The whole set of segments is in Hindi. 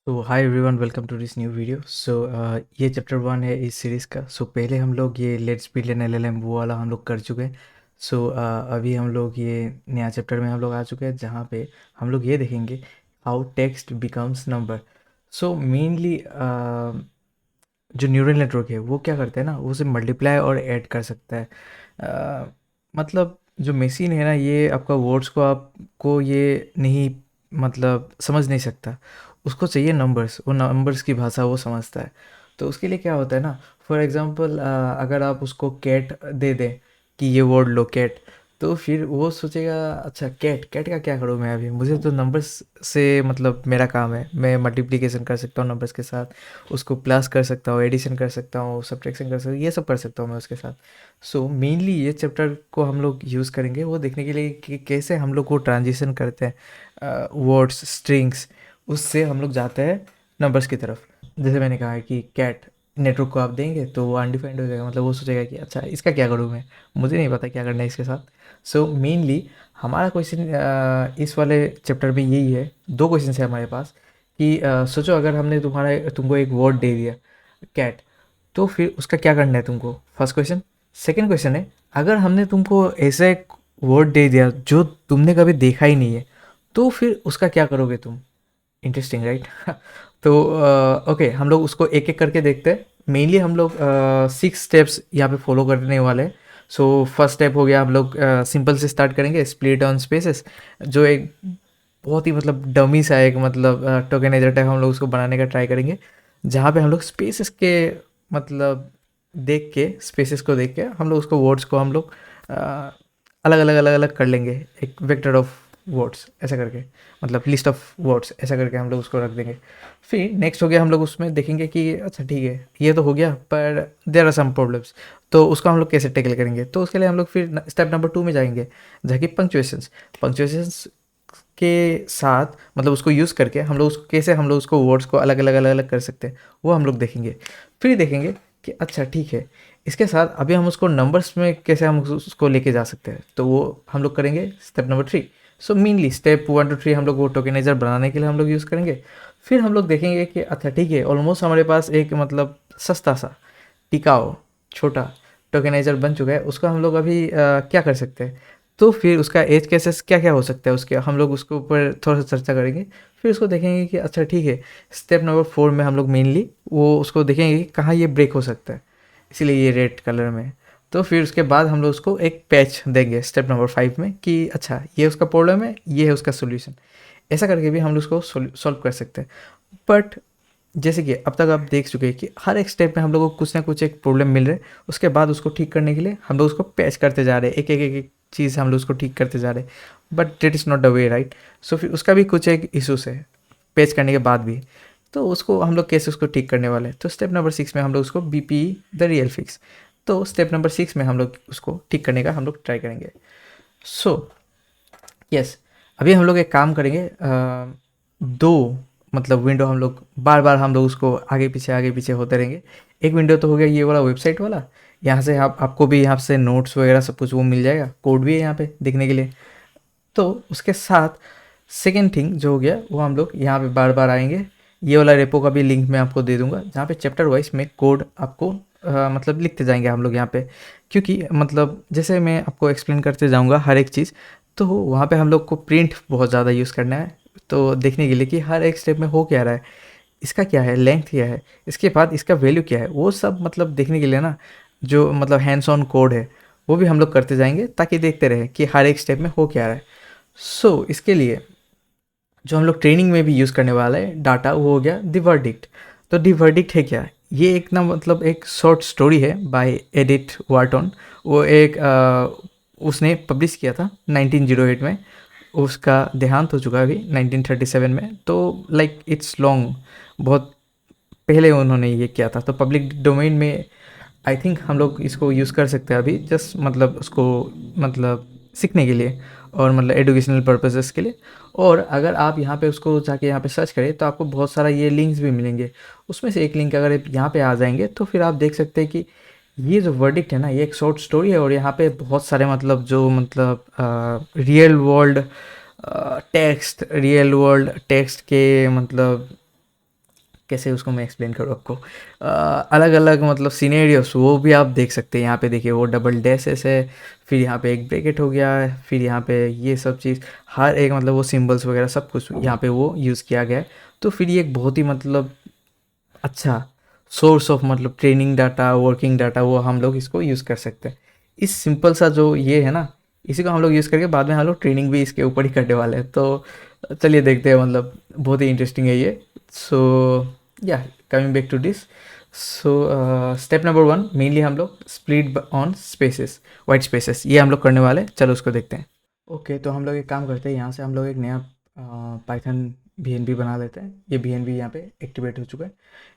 तो hi everyone, welcome to this new video. ये चैप्टर 1 है इस सीरीज़ का। पहले हम लोग ये लेट्स बिल्ड एन एलएलएम वो वाला हम लोग कर चुके हैं। अभी हम लोग ये नया चैप्टर में हम लोग आ चुके हैं, जहाँ पे हम लोग ये देखेंगे how text becomes number. Mainly जो न्यूरल नेटवर्क है वो क्या करता है ना, वो उसे मल्टीप्लाई और ऐड कर सकता है। मतलब जो मशीन है ना, ये आपका वर्ड्स को आपको ये नहीं मतलब समझ नहीं सकता। उसको चाहिए नंबर्स, वो नंबर्स की भाषा वो समझता है। तो उसके लिए क्या होता है ना, फॉर एग्जांपल अगर आप उसको कैट दे दें कि ये वर्ड लो कैट, तो फिर वो सोचेगा अच्छा कैट कैट का क्या करूँ मैं, अभी मुझे तो नंबर्स से मतलब मेरा काम है, मैं मल्टीप्लिकेशन कर सकता हूँ नंबर्स के साथ, उसको प्लस कर सकता हूँ, एडिशन कर सकता हूँ, सब्ट्रैक्शन कर सकता हूँ, ये सब कर सकता हूँ मैं उसके साथ। मेनली ये चैप्टर को हम लोग यूज़ करेंगे वो देखने के लिए कि कैसे हम लोग वो ट्रांजिशन करते हैं वर्ड्स स्ट्रिंग्स, उससे हम लोग जाते हैं नंबर्स की तरफ। जैसे मैंने कहा है कि कैट नेटवर्क को आप देंगे तो वो अनडिफाइंड हो जाएगा, मतलब वो सोचेगा कि अच्छा इसका क्या करूँ मैं, मुझे नहीं पता क्या करना है इसके साथ। मेनली हमारा क्वेश्चन इस वाले चैप्टर में यही है। दो क्वेश्चन है हमारे पास कि सोचो अगर हमने तुमको एक वर्ड दे दिया कैट, तो फिर उसका क्या करना है तुमको, फर्स्ट क्वेश्चन। सेकंड क्वेश्चन है, अगर हमने तुमको ऐसा एक वर्ड दे दिया जो तुमने कभी देखा ही नहीं है, तो फिर उसका क्या करोगे तुम। Interesting right. तो ओके, हम लोग उसको एक एक करके देखते हैं। मेनली हम लोग 6 स्टेप्स यहाँ पे फॉलो करने वाले हैं। फर्स्ट स्टेप हो गया, हम लोग सिंपल से स्टार्ट करेंगे, स्प्लिट ऑन स्पेसेस, जो एक बहुत ही मतलब डमी सा एक मतलब टोकेनाइजर टाइप हम लोग उसको बनाने का ट्राई करेंगे, जहाँ पे हम लोग स्पेसेस के मतलब देख के, स्पेसेस को देख के हम लोग उसको वर्ड्स को हम लोग अलग अलग अलग अलग कर लेंगे, एक वेक्टर ऑफ वर्ड्स ऐसा करके, मतलब लिस्ट ऑफ वर्ड्स ऐसा करके हम लोग उसको रख देंगे। फिर नेक्स्ट हो गया, हम लोग उसमें देखेंगे कि अच्छा ठीक है ये तो हो गया, पर देर आर सम प्रॉब्लम्स, तो उसको हम लोग कैसे टैकल करेंगे। तो उसके लिए हम लोग फिर स्टेप नंबर 2 में जाएंगे, जहाँ की पंक्चुएशंस। पंक्चुएशंस के साथ मतलब उसको यूज़ करके हम लोग उसको कैसे हम लोग उसको वर्ड्स को अलग अलग अलग अलग कर सकते हैं, वो हम लोग देखेंगे। फिर देखेंगे कि अच्छा ठीक है, इसके साथ अभी हम उसको नंबर्स में कैसे हम उसको लेके जा सकते हैं, तो वो हम लोग करेंगे step number 3। Mainly step 1 to 3 हम लोग वो टोकेनाइजर बनाने के लिए हम लोग यूज़ करेंगे। फिर हम लोग देखेंगे कि अच्छा ठीक है, ऑलमोस्ट हमारे पास एक मतलब सस्ता सा टिकाऊ छोटा टोकेनाइजर बन चुका है, उसका हम लोग अभी क्या कर सकते हैं। तो फिर उसका एज केसेस क्या क्या हो सकता है उसके, हम लोग उसके ऊपर थोड़ा सा चर्चा करेंगे। फिर उसको देखेंगे कि अच्छा ठीक है, स्टेप नंबर 4 में हम लोग मेनली वो उसको देखेंगे कि कहाँ ये ब्रेक हो सकता है, इसीलिए ये रेड कलर में। तो फिर उसके बाद हम लोग उसको एक पैच देंगे स्टेप नंबर 5 में कि अच्छा ये उसका प्रॉब्लम है, ये है उसका सोल्यूशन। ऐसा करके भी हम लोग उसको सॉल्व कर सकते हैं। बट जैसे कि अब तक आप देख चुके हैं कि हर एक स्टेप में हम लोग को कुछ ना कुछ एक प्रॉब्लम मिल रहा है, उसके बाद उसको ठीक करने के लिए हम लोग उसको पैच करते जा रहे हैं, एक एक एक एक चीज़ हम लोग उसको ठीक करते जा रहे हैं। But that is not the way right. फिर उसका भी कुछ एक इशूज़ है पैच करने के बाद भी। तो उसको हम लोग कैसे उसको ठीक करने वाले हैं, तो स्टेप नंबर 6 में हम लोग उसको बी द रियल फिक्स। तो स्टेप नंबर 6 में हम लोग उसको ठीक करने का हम लोग ट्राई करेंगे। सो यस, अभी हम लोग एक काम करेंगे, दो मतलब विंडो हम लोग बार बार हम लोग उसको आगे पीछे होते रहेंगे। एक विंडो तो हो गया ये वाला वेबसाइट वाला, यहाँ से आपको भी यहाँ से नोट्स वगैरह सब कुछ वो मिल जाएगा, कोड भी है यहाँ पे देखने के लिए। तो उसके साथ सेकेंड थिंग जो हो गया, वो हम लोग यहाँ पे बार बार आएंगे। ये वाला रेपो का भी लिंक मैं आपको दे दूंगा, जहाँ पे चैप्टर वाइज में कोड आपको मतलब लिखते जाएंगे हम लोग यहाँ पे। क्योंकि मतलब जैसे मैं आपको एक्सप्लेन करते जाऊँगा हर एक चीज़, तो वहाँ पे हम लोग को प्रिंट बहुत ज़्यादा यूज़ करना है, तो देखने के लिए कि हर एक स्टेप में हो क्या रहा है, इसका क्या है, लेंथ क्या है, इसके बाद इसका वैल्यू क्या है, वो सब मतलब देखने के लिए ना, जो मतलब हैंड्स ऑन कोड है वो भी हम लोग करते जाएंगे, ताकि देखते रहे कि हर एक स्टेप में हो क्या रहा है। इसके लिए जो हम लोग ट्रेनिंग में भी यूज़ करने वाला है डाटा, वो हो गया दी वर्डिक्ट। तो दी वर्डिक्ट है क्या, ये एक ना मतलब एक शॉर्ट स्टोरी है बाय एडिथ वार्टन। वो एक उसने पब्लिश किया था 1908 में, उसका देहांत हो चुका है अभी 1937 में। तो लाइक इट्स लॉन्ग, बहुत पहले उन्होंने ये किया था, तो पब्लिक डोमेन में आई थिंक हम लोग इसको यूज़ कर सकते हैं अभी, जस्ट मतलब उसको मतलब सीखने के लिए और मतलब एजुकेशनल पर्पसेस के लिए। और अगर आप यहाँ पे उसको जाके यहाँ पे सर्च करें तो आपको बहुत सारा ये लिंक्स भी मिलेंगे। उसमें से एक लिंक अगर आप यहाँ पे आ जाएंगे तो फिर आप देख सकते हैं कि ये जो वर्डिक्ट है ना, ये एक शॉर्ट स्टोरी है, और यहाँ पे बहुत सारे मतलब जो मतलब रियल वर्ल्ड टेक्स्ट के मतलब कैसे उसको मैं एक्सप्लेन करूँ आपको। अलग अलग मतलब सिनेरियोस वो भी आप देख सकते हैं। यहाँ पे देखिए वो डबल डैशेस है, फिर यहाँ पे एक ब्रैकेट हो गया है, फिर यहाँ पे ये सब चीज़ हर एक मतलब वो सिंबल्स वगैरह सब कुछ यहाँ पे वो यूज़ किया गया है। तो फिर ये एक बहुत ही मतलब अच्छा सोर्स ऑफ मतलब ट्रेनिंग डाटा, वर्किंग डाटा वो हम लोग इसको यूज़ कर सकते हैं। इस सिंपल सा जो ये है ना, इसी को हम लोग यूज़ करके बाद में हम लोग ट्रेनिंग भी इसके ऊपर ही करने वाले हैं। तो चलिए देखते हैं, मतलब बहुत ही इंटरेस्टिंग है ये। सो या coming back to this, so step number 1 mainly हम लोग split on spaces, white spaces, ये हम लोग करने वाले हैं। चलो उसको देखते हैं। ओके तो हम लोग एक काम करते हैं, यहाँ से हम लोग एक नया पाइथन BNB बना लेते हैं। ये BNB यहाँ पे एक्टिवेट हो चुका है,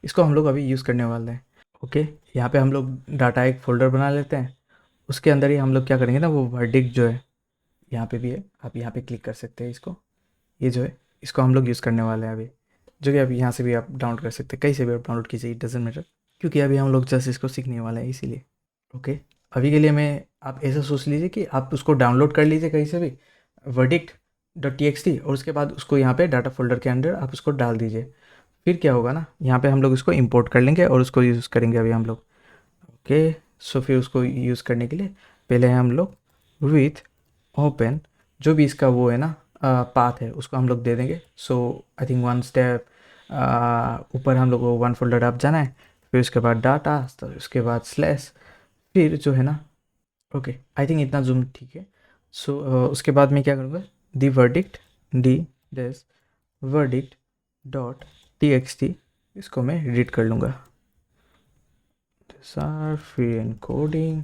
इसको हम लोग अभी यूज़ करने वाले हैं। ओके यहाँ पे हम लोग डाटा एक फ़ोल्डर बना लेते हैं, उसके अंदर ही हम लोग क्या करेंगे ना, वो वर्डिक्ट जो है यहाँ पे भी है, आप यहाँ पे क्लिक कर सकते हैं इसको। ये जो है इसको हम लोग यूज़ करने वाले हैं अभी, जो कि अभी यहाँ से भी आप डाउनलोड कर सकते हैं, कहीं से भी आप डाउनलोड कीजिए, इट डजेंट मैटर, क्योंकि अभी हम लोग जस्ट इसको सीखने वाले हैं इसीलिए। ओके अभी के लिए मैं, आप ऐसा सोच लीजिए कि आप उसको डाउनलोड कर लीजिए कहीं से भी, verdict.txt, और उसके बाद उसको यहाँ पे डाटा फोल्डर के अंदर आप उसको डाल दीजिए। फिर क्या होगा ना, यहाँ पे हम लोग इसको इंपोर्ट कर लेंगे और उसको यूज़ करेंगे अभी हम लोग। ओके सो फिर उसको यूज़ करने के लिए पहले हम लोग विथ ओपन, जो भी इसका वो है ना पाथ है, उसको हम लोग दे देंगे। सो आई थिंक 1 स्टेप ऊपर हम लोग को 1 फोल्डर आप जाना है, फिर उसके बाद डाटा, तो उसके बाद स्लैश, फिर जो है ना, ओके आई थिंक इतना जूम ठीक है। सो उसके बाद मैं क्या करूँगा, the verdict D dash verdict dot txt, इसको मैं रीड कर लूँगा सर, फिर इनकोडिंग,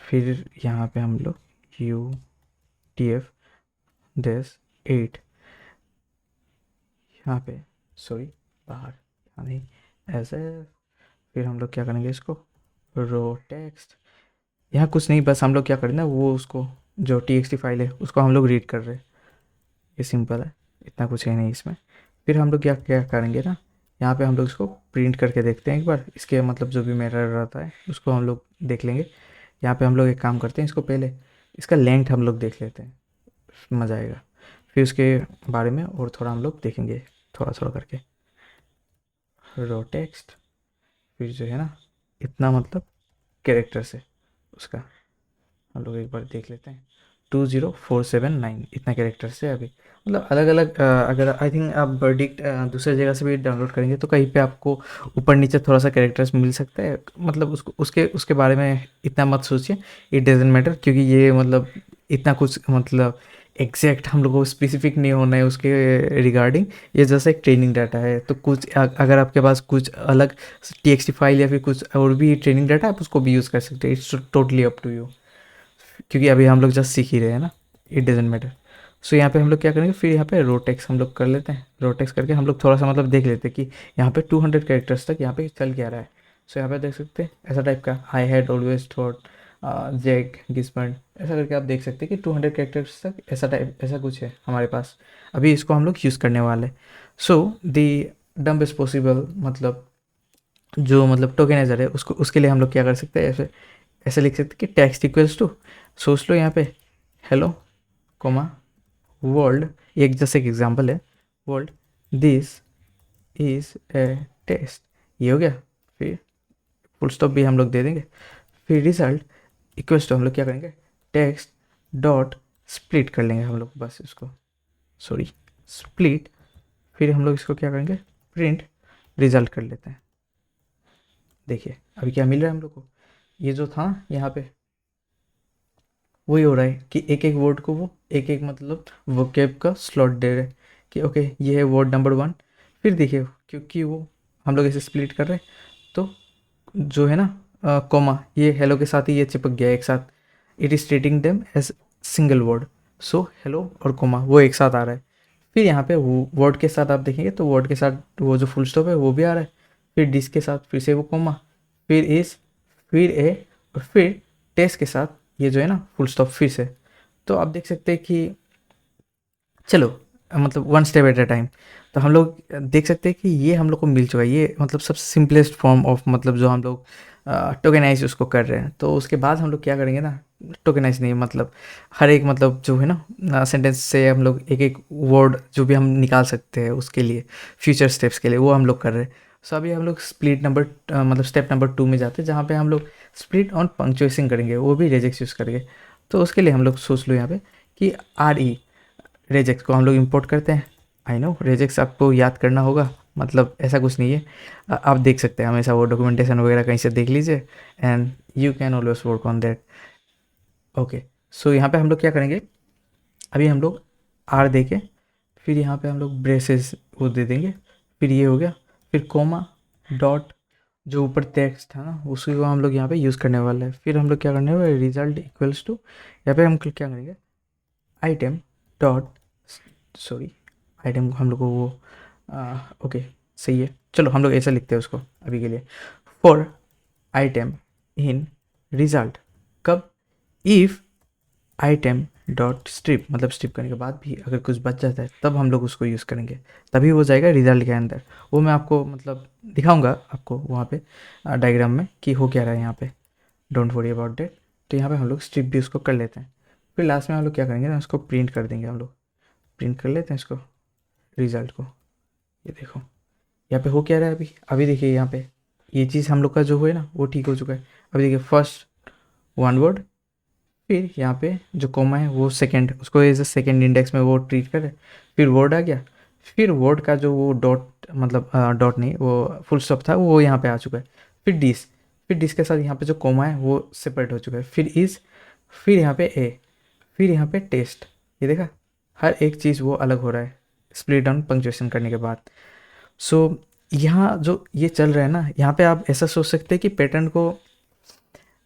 फिर यहाँ पे हम लोग UTF डैश 8, यहाँ पे सॉरी बाहर यहाँ नहीं, ऐसे। फिर हम लोग क्या करेंगे, इसको रो टेक्स्ट, यहाँ कुछ नहीं, बस हम लोग क्या करें ना, वो उसको जो txt फाइल है उसको हम लोग रीड कर रहे हैं। ये सिंपल है, इतना कुछ है नहीं इसमें। फिर हम लोग क्या क्या करेंगे ना, यहाँ पे हम लोग इसको प्रिंट करके देखते हैं एक बार, इसके मतलब जो भी मेरर रहता है उसको हम लोग देख लेंगे। यहाँ पे हम लोग एक काम करते हैं, इसको पहले इसका लेंथ हम लोग देख लेते हैं, मज़ा आएगा। फिर उसके बारे में और थोड़ा हम लोग देखेंगे, थोड़ा थोड़ा करके। रो टेक्स्ट, फिर जो है ना इतना मतलब कैरेक्टर्स है उसका, हम लोग एक बार देख लेते हैं। 20479 इतना कैरेक्टर्स है अभी, मतलब अलग अलग। अगर आई थिंक आप वर्डिक्ट दूसरे जगह से भी डाउनलोड करेंगे तो कहीं पे आपको ऊपर नीचे थोड़ा सा कैरेक्टर्स मिल सकता है, मतलब उसको उसके उसके बारे में इतना मत सोचिए, इट डजेंट मैटर, क्योंकि ये मतलब इतना कुछ मतलब एग्जैक्ट हम लोग को स्पेसिफिक नहीं होना है उसके रिगार्डिंग। ये जैसा एक ट्रेनिंग डाटा है, तो कुछ अगर आपके पास कुछ अलग TXT फाइल या फिर कुछ और भी ट्रेनिंग डाटा, आप उसको भी यूज़ कर सकते हैं, it's totally up to you, क्योंकि अभी हम लोग जस्ट सीख ही रहे हैं ना, इट डजेंट मैटर। सो यहाँ पे हम लोग क्या करेंगे, फिर यहाँ पे रोटेक्स हम लोग कर लेते हैं। रोटेक्स करके हम लोग थोड़ा सा मतलब देख लेते हैं कि यहाँ पे 200 कैरेक्टर्स तक यहाँ पे चल क्या रहा है। सो यहाँ पे देख सकते हैं ऐसा टाइप का, I had always thought Jack गिस्बर्ड, ऐसा करके आप देख सकते हैं कि 200 कैरेक्टर्स तक ऐसा टाइप ऐसा कुछ है हमारे पास। अभी इसको हम लोग यूज़ करने वाले। सो दी डम्ब इज़ पॉसिबल, मतलब जो मतलब टोकेनाइजर है उसको, उसके लिए हम लोग क्या कर सकते हैं, ऐसे ऐसे लिख सकते हैं कि टेक्स्ट इक्वल्स टू, सोच लो यहाँ पे हेलो कोमा वर्ल्ड, एक जैसे एक एग्जांपल है, world this is a test, ये हो गया। फिर फुल स्टॉप भी हम लोग दे देंगे। फिर रिजल्ट इक्वल्स टू हम लोग क्या करेंगे, टेक्स्ट डॉट स्प्लिट कर लेंगे हम लोग, बस इसको सॉरी स्प्लिट। फिर हम लोग इसको क्या करेंगे, प्रिंट रिजल्ट कर लेते हैं। देखिए अभी क्या मिल रहा है हम लोग को, ये जो था यहाँ पे वही हो रहा है कि एक एक वर्ड को वो एक एक मतलब वोकैब का स्लॉट दे रहे हैं कि ओके ये है वर्ड नंबर 1। फिर देखिए क्योंकि वो हम लोग ऐसे स्प्लिट कर रहे हैं, तो जो है ना कॉमा, ये हेलो के साथ ही ये चिपक गया एक साथ, it is treating them as single word. So hello और कॉमा वो एक साथ आ रहा है। फिर यहाँ पे वर्ड के साथ आप देखेंगे तो वर्ड के साथ वो जो फुल स्टॉप है वो भी आ रहा है। फिर डिस के साथ फिर से वो कॉमा, फिर इस, फिर ए, और फिर टेस्ट के साथ ये जो है ना फुल स्टॉप फिर से। तो आप देख सकते हैं कि चलो मतलब 1 स्टेप एट अ टाइम, तो हम लोग देख सकते हैं कि ये हम लोग को मिल चुका है, ये मतलब सबसे सिंपलेस्ट फॉर्म ऑफ मतलब जो हम लोग टोकेनाइज उसको कर रहे हैं। तो उसके बाद हम लोग क्या करेंगे ना, टोकेनाइज नहीं मतलब हर एक मतलब जो है ना सेंटेंस से हम लोग एक एक वर्ड जो भी हम निकाल सकते हैं उसके लिए फ्यूचर स्टेप्स के लिए वो हम लोग कर रहे हैं। सो अभी हम लोग स्प्लिट नंबर मतलब स्टेप नंबर 2 में जाते हैं, जहाँ पे हम लोग स्प्लिट ऑन पंक्चुएशन करेंगे, वो भी रेजेक्स यूज़ करेंगे। तो उसके लिए हम लोग सोच लो यहाँ पे कि आर ई रेजेक्स को हम लोग इंपोर्ट करते हैं। आई नो रेजेक्स आपको याद करना होगा, मतलब ऐसा कुछ नहीं है, आप देख सकते हैं हमेशा वो डॉक्यूमेंटेशन वगैरह कहीं से देख लीजिए and you can always work on that. Okay, so यहाँ पे हम लोग क्या करेंगे, अभी हम लोग आर दे के फिर यहाँ पे हम लोग ब्रेसेस वो दे देंगे, फिर ये हो गया, फिर कोमा डॉट जो ऊपर टेक्स्ट था ना उसी को हम लोग यहाँ पे यूज़ करने वाले हैं। फिर हम लोग क्या करने वाले, रिजल्ट इक्वल्स टू, यहाँ पे हम क्या करेंगे, आइटम डॉट, सॉरी आइटम को हम लोग को वो ओके सही है, चलो हम लोग ऐसा लिखते हैं उसको अभी के लिए, फॉर आइटम इन रिजल्ट, कब, इफ़ आइटम डॉट स्ट्रिप, मतलब स्ट्रिप करने के बाद भी अगर कुछ बच जाता है तब हम लोग उसको यूज़ करेंगे, तभी वो जाएगा रिजल्ट के अंदर। वो मैं आपको मतलब दिखाऊंगा आपको वहाँ पे डायग्राम में कि हो क्या रहा है यहाँ पे, डोंट वरी अबाउट डेट। तो यहाँ पे हम लोग स्ट्रिप भी उसको कर लेते हैं, फिर लास्ट में हम लोग क्या करेंगे ना, उसको प्रिंट कर देंगे, हम लोग प्रिंट कर लेते हैं इसको रिजल्ट को। ये देखो यहाँ पे हो क्या रहा है, अभी अभी देखिए यहाँ पे ये चीज़ हम लोग का जो हुआ है ना वो ठीक हो चुका है। अभी देखिए फर्स्ट वन वर्ड, फिर यहाँ पे जो कॉमा है वो सेकंड, उसको एज अ सेकंड इंडेक्स में वो ट्रीट करे, फिर वर्ड आ गया, फिर वर्ड का जो वो डॉट मतलब डॉट नहीं वो फुल स्टॉप था वो यहाँ पे आ चुका है, फिर डिस, फिर डिस के साथ यहाँ पे जो कॉमा है वो सेपरेट हो चुका है, फिर इज़, फिर यहाँ पे ए, फिर यहाँ पे टेस्ट। ये देखा हर एक चीज़ वो अलग हो रहा है स्प्लिट डाउन पंक्चुएशन करने के बाद। सो यहाँ जो ये चल रहा है ना, यहाँ पे आप ऐसा सोच सकते हैं कि पैटर्न को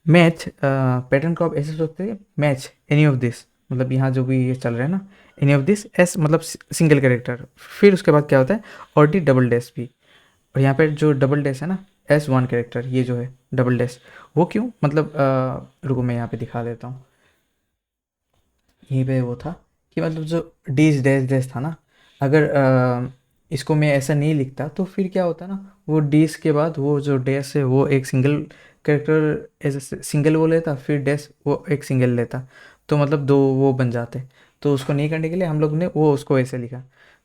मैच, पैटर्न को आप ऐसे सोचते हैं मैच एनी ऑफ दिस, मतलब यहाँ जो भी ये चल रहा है ना एनी ऑफ दिस एस मतलब सिंगल कैरेक्टर, फिर उसके बाद क्या होता है और डी डबल डैश भी, और यहाँ पे जो डबल डैश है ना एस वन कैरेक्टर, ये जो है डबल डैश वो क्यों, मतलब रुको मैं यहाँ पे दिखा देता हूँ, यहीं पे वो था कि मतलब जो डीज डैश डैश था ना, अगर इसको मैं ऐसा नहीं लिखता तो फिर क्या होता ना, वो डीज के बाद वो जो डैश है वो एक सिंगल कैरेक्टर एज सिंगल वो लेता, फिर डैश वो एक सिंगल लेता, तो मतलब दो वो बन जाते। तो उसको नहीं करने के लिए हम लोग ने वो उसको ऐसे लिखा।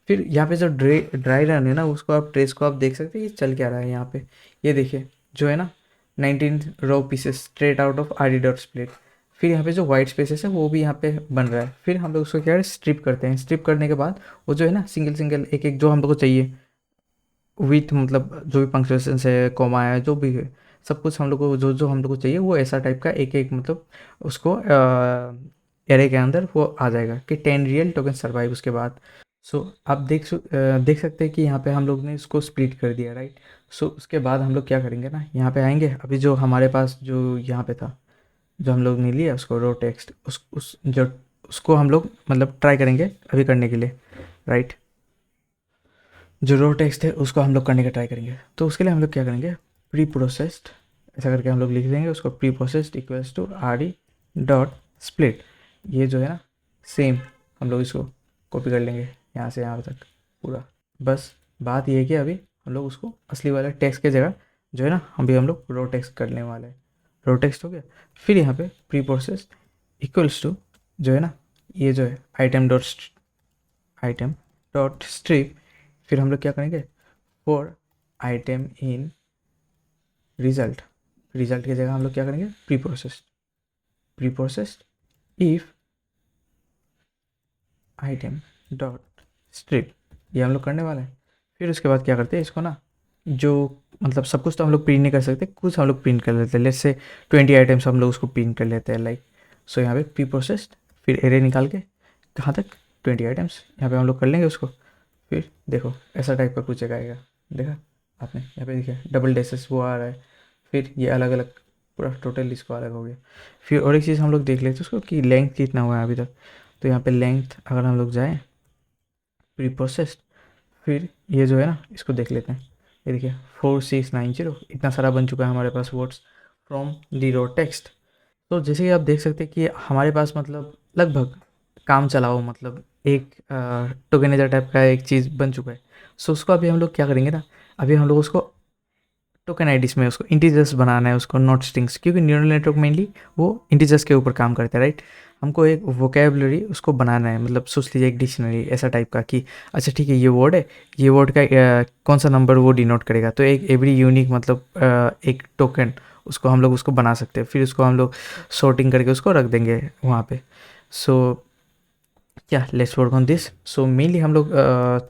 फिर यहाँ पे जो ड्राई रन है ना उसको आप ट्रेस को आप देख सकते हैं, ये चल क्या रहा है यहाँ पे, ये देखिए जो है ना 19 raw pieces straight out of R D dot split, फिर यहाँ पे जो वाइट स्पेसेस है वो भी यहाँ पे बन रहा है, फिर हम लोग उसको क्या है स्ट्रिप करते हैं, स्ट्रिप करने के बाद वो जो है ना सिंगल सिंगल एक एक जो हम लोग को चाहिए विथ मतलब जो भी पंक्चुएशन है कॉमा है जो भी है सब कुछ हम लोग को जो जो हम लोग को चाहिए वो ऐसा टाइप का एक एक मतलब उसको एरे के अंदर वो आ जाएगा कि 10 रियल टोकन सर्वाइव उसके बाद। सो आप देख सकते हैं कि यहाँ पे हम लोग ने इसको स्प्लिट कर दिया राइट। सो उसके बाद हम लोग क्या करेंगे ना, यहाँ पे आएंगे, अभी जो हमारे पास जो यहाँ पे था जो हम लोग ने लिया उसको रो टेक्स्ट उस जो उसको हम लोग मतलब ट्राई करेंगे अभी करने के लिए राइट। जो रो टेक्स्ट है उसको हम लोग करने का ट्राई करेंगे, तो उसके लिए हम लोग क्या करेंगे, प्री प्रोसेस्ड ऐसा करके हम लोग लिख देंगे उसको, preprocessed equals to R E dot split. ये जो है ना सेम हम लोग इसको कॉपी कर लेंगे यहाँ से यहाँ तक पूरा। बस बात ये है कि अभी हम लोग उसको असली वाला टेक्स्ट के जगह जो है ना हम लोग रो टेक्स्ट करने वाले हैं। रो टेक्स्ट हो गया, फिर यहाँ पे प्री प्रोसेस्ड इक्वल्स टू जो है ना ये जो है आइटम डॉट स्ट्रिप, फिर हम लोग क्या करेंगे for item in result, result की जगह हम लोग क्या करेंगे pre processed if item dot strip, ये हम लोग करने वाले हैं। फिर उसके बाद क्या करते हैं इसको ना जो मतलब सब कुछ तो हम लोग प्रिंट नहीं कर सकते, कुछ हम लोग प्रिंट कर लेते हैं, लेट्स से 20 आइटम्स हम लोग उसको प्रिंट कर लेते हैं लाइक। सो यहाँ पे प्री प्रोसेस्ड फिर एरे निकाल के कहाँ तक 20 आइटम्स यहाँ पे हम लोग कर लेंगे उसको। फिर देखो ऐसा टाइप का कुछ एक आएगा, देखा आपने यहाँ पे देखिए डबल डेसेस वो आ रहा है, फिर ये अलग अलग पूरा टोटल इसको अलग हो गया। फिर और एक चीज़ हम लोग देख लेते हैं उसको कि लेंथ कितना हुआ है अभी तक, तो यहाँ पे लेंथ अगर हम लोग जाएँ प्री प्रोसेस्ड, फिर ये जो है ना इसको देख लेते हैं, ये देखिए 4690 इतना सारा बन चुका है हमारे पास words from the raw text. तो जैसे कि आप देख सकते हैं कि हमारे पास मतलब लगभग काम चलाओ मतलब एक टोकेनाइजर टाइप का एक चीज़ बन चुका है। सो उसको अभी हम लोग क्या करेंगे ना, अभी हम लोग उसको टोकन आईडीज में उसको इंटीजर्स बनाना है, उसको नॉट स्ट्रिंग्स, क्योंकि न्यूरल नेटवर्क मेनली वो इंटीजर्स के ऊपर काम करता है, राइट। हमको एक वोकेबलरी उसको बनाना है, मतलब सोच लीजिए एक डिक्शनरी ऐसा टाइप का कि अच्छा ठीक है ये वर्ड है, ये वर्ड का कौन सा नंबर वो डिनोट करेगा, तो एक एवरी यूनिक मतलब एक टोकन उसको हम लोग उसको बना सकते हैं, फिर उसको हम लोग सॉर्टिंग करके उसको रख देंगे वहाँ पे। सो क्या, let's work on this. So mainly हम लोग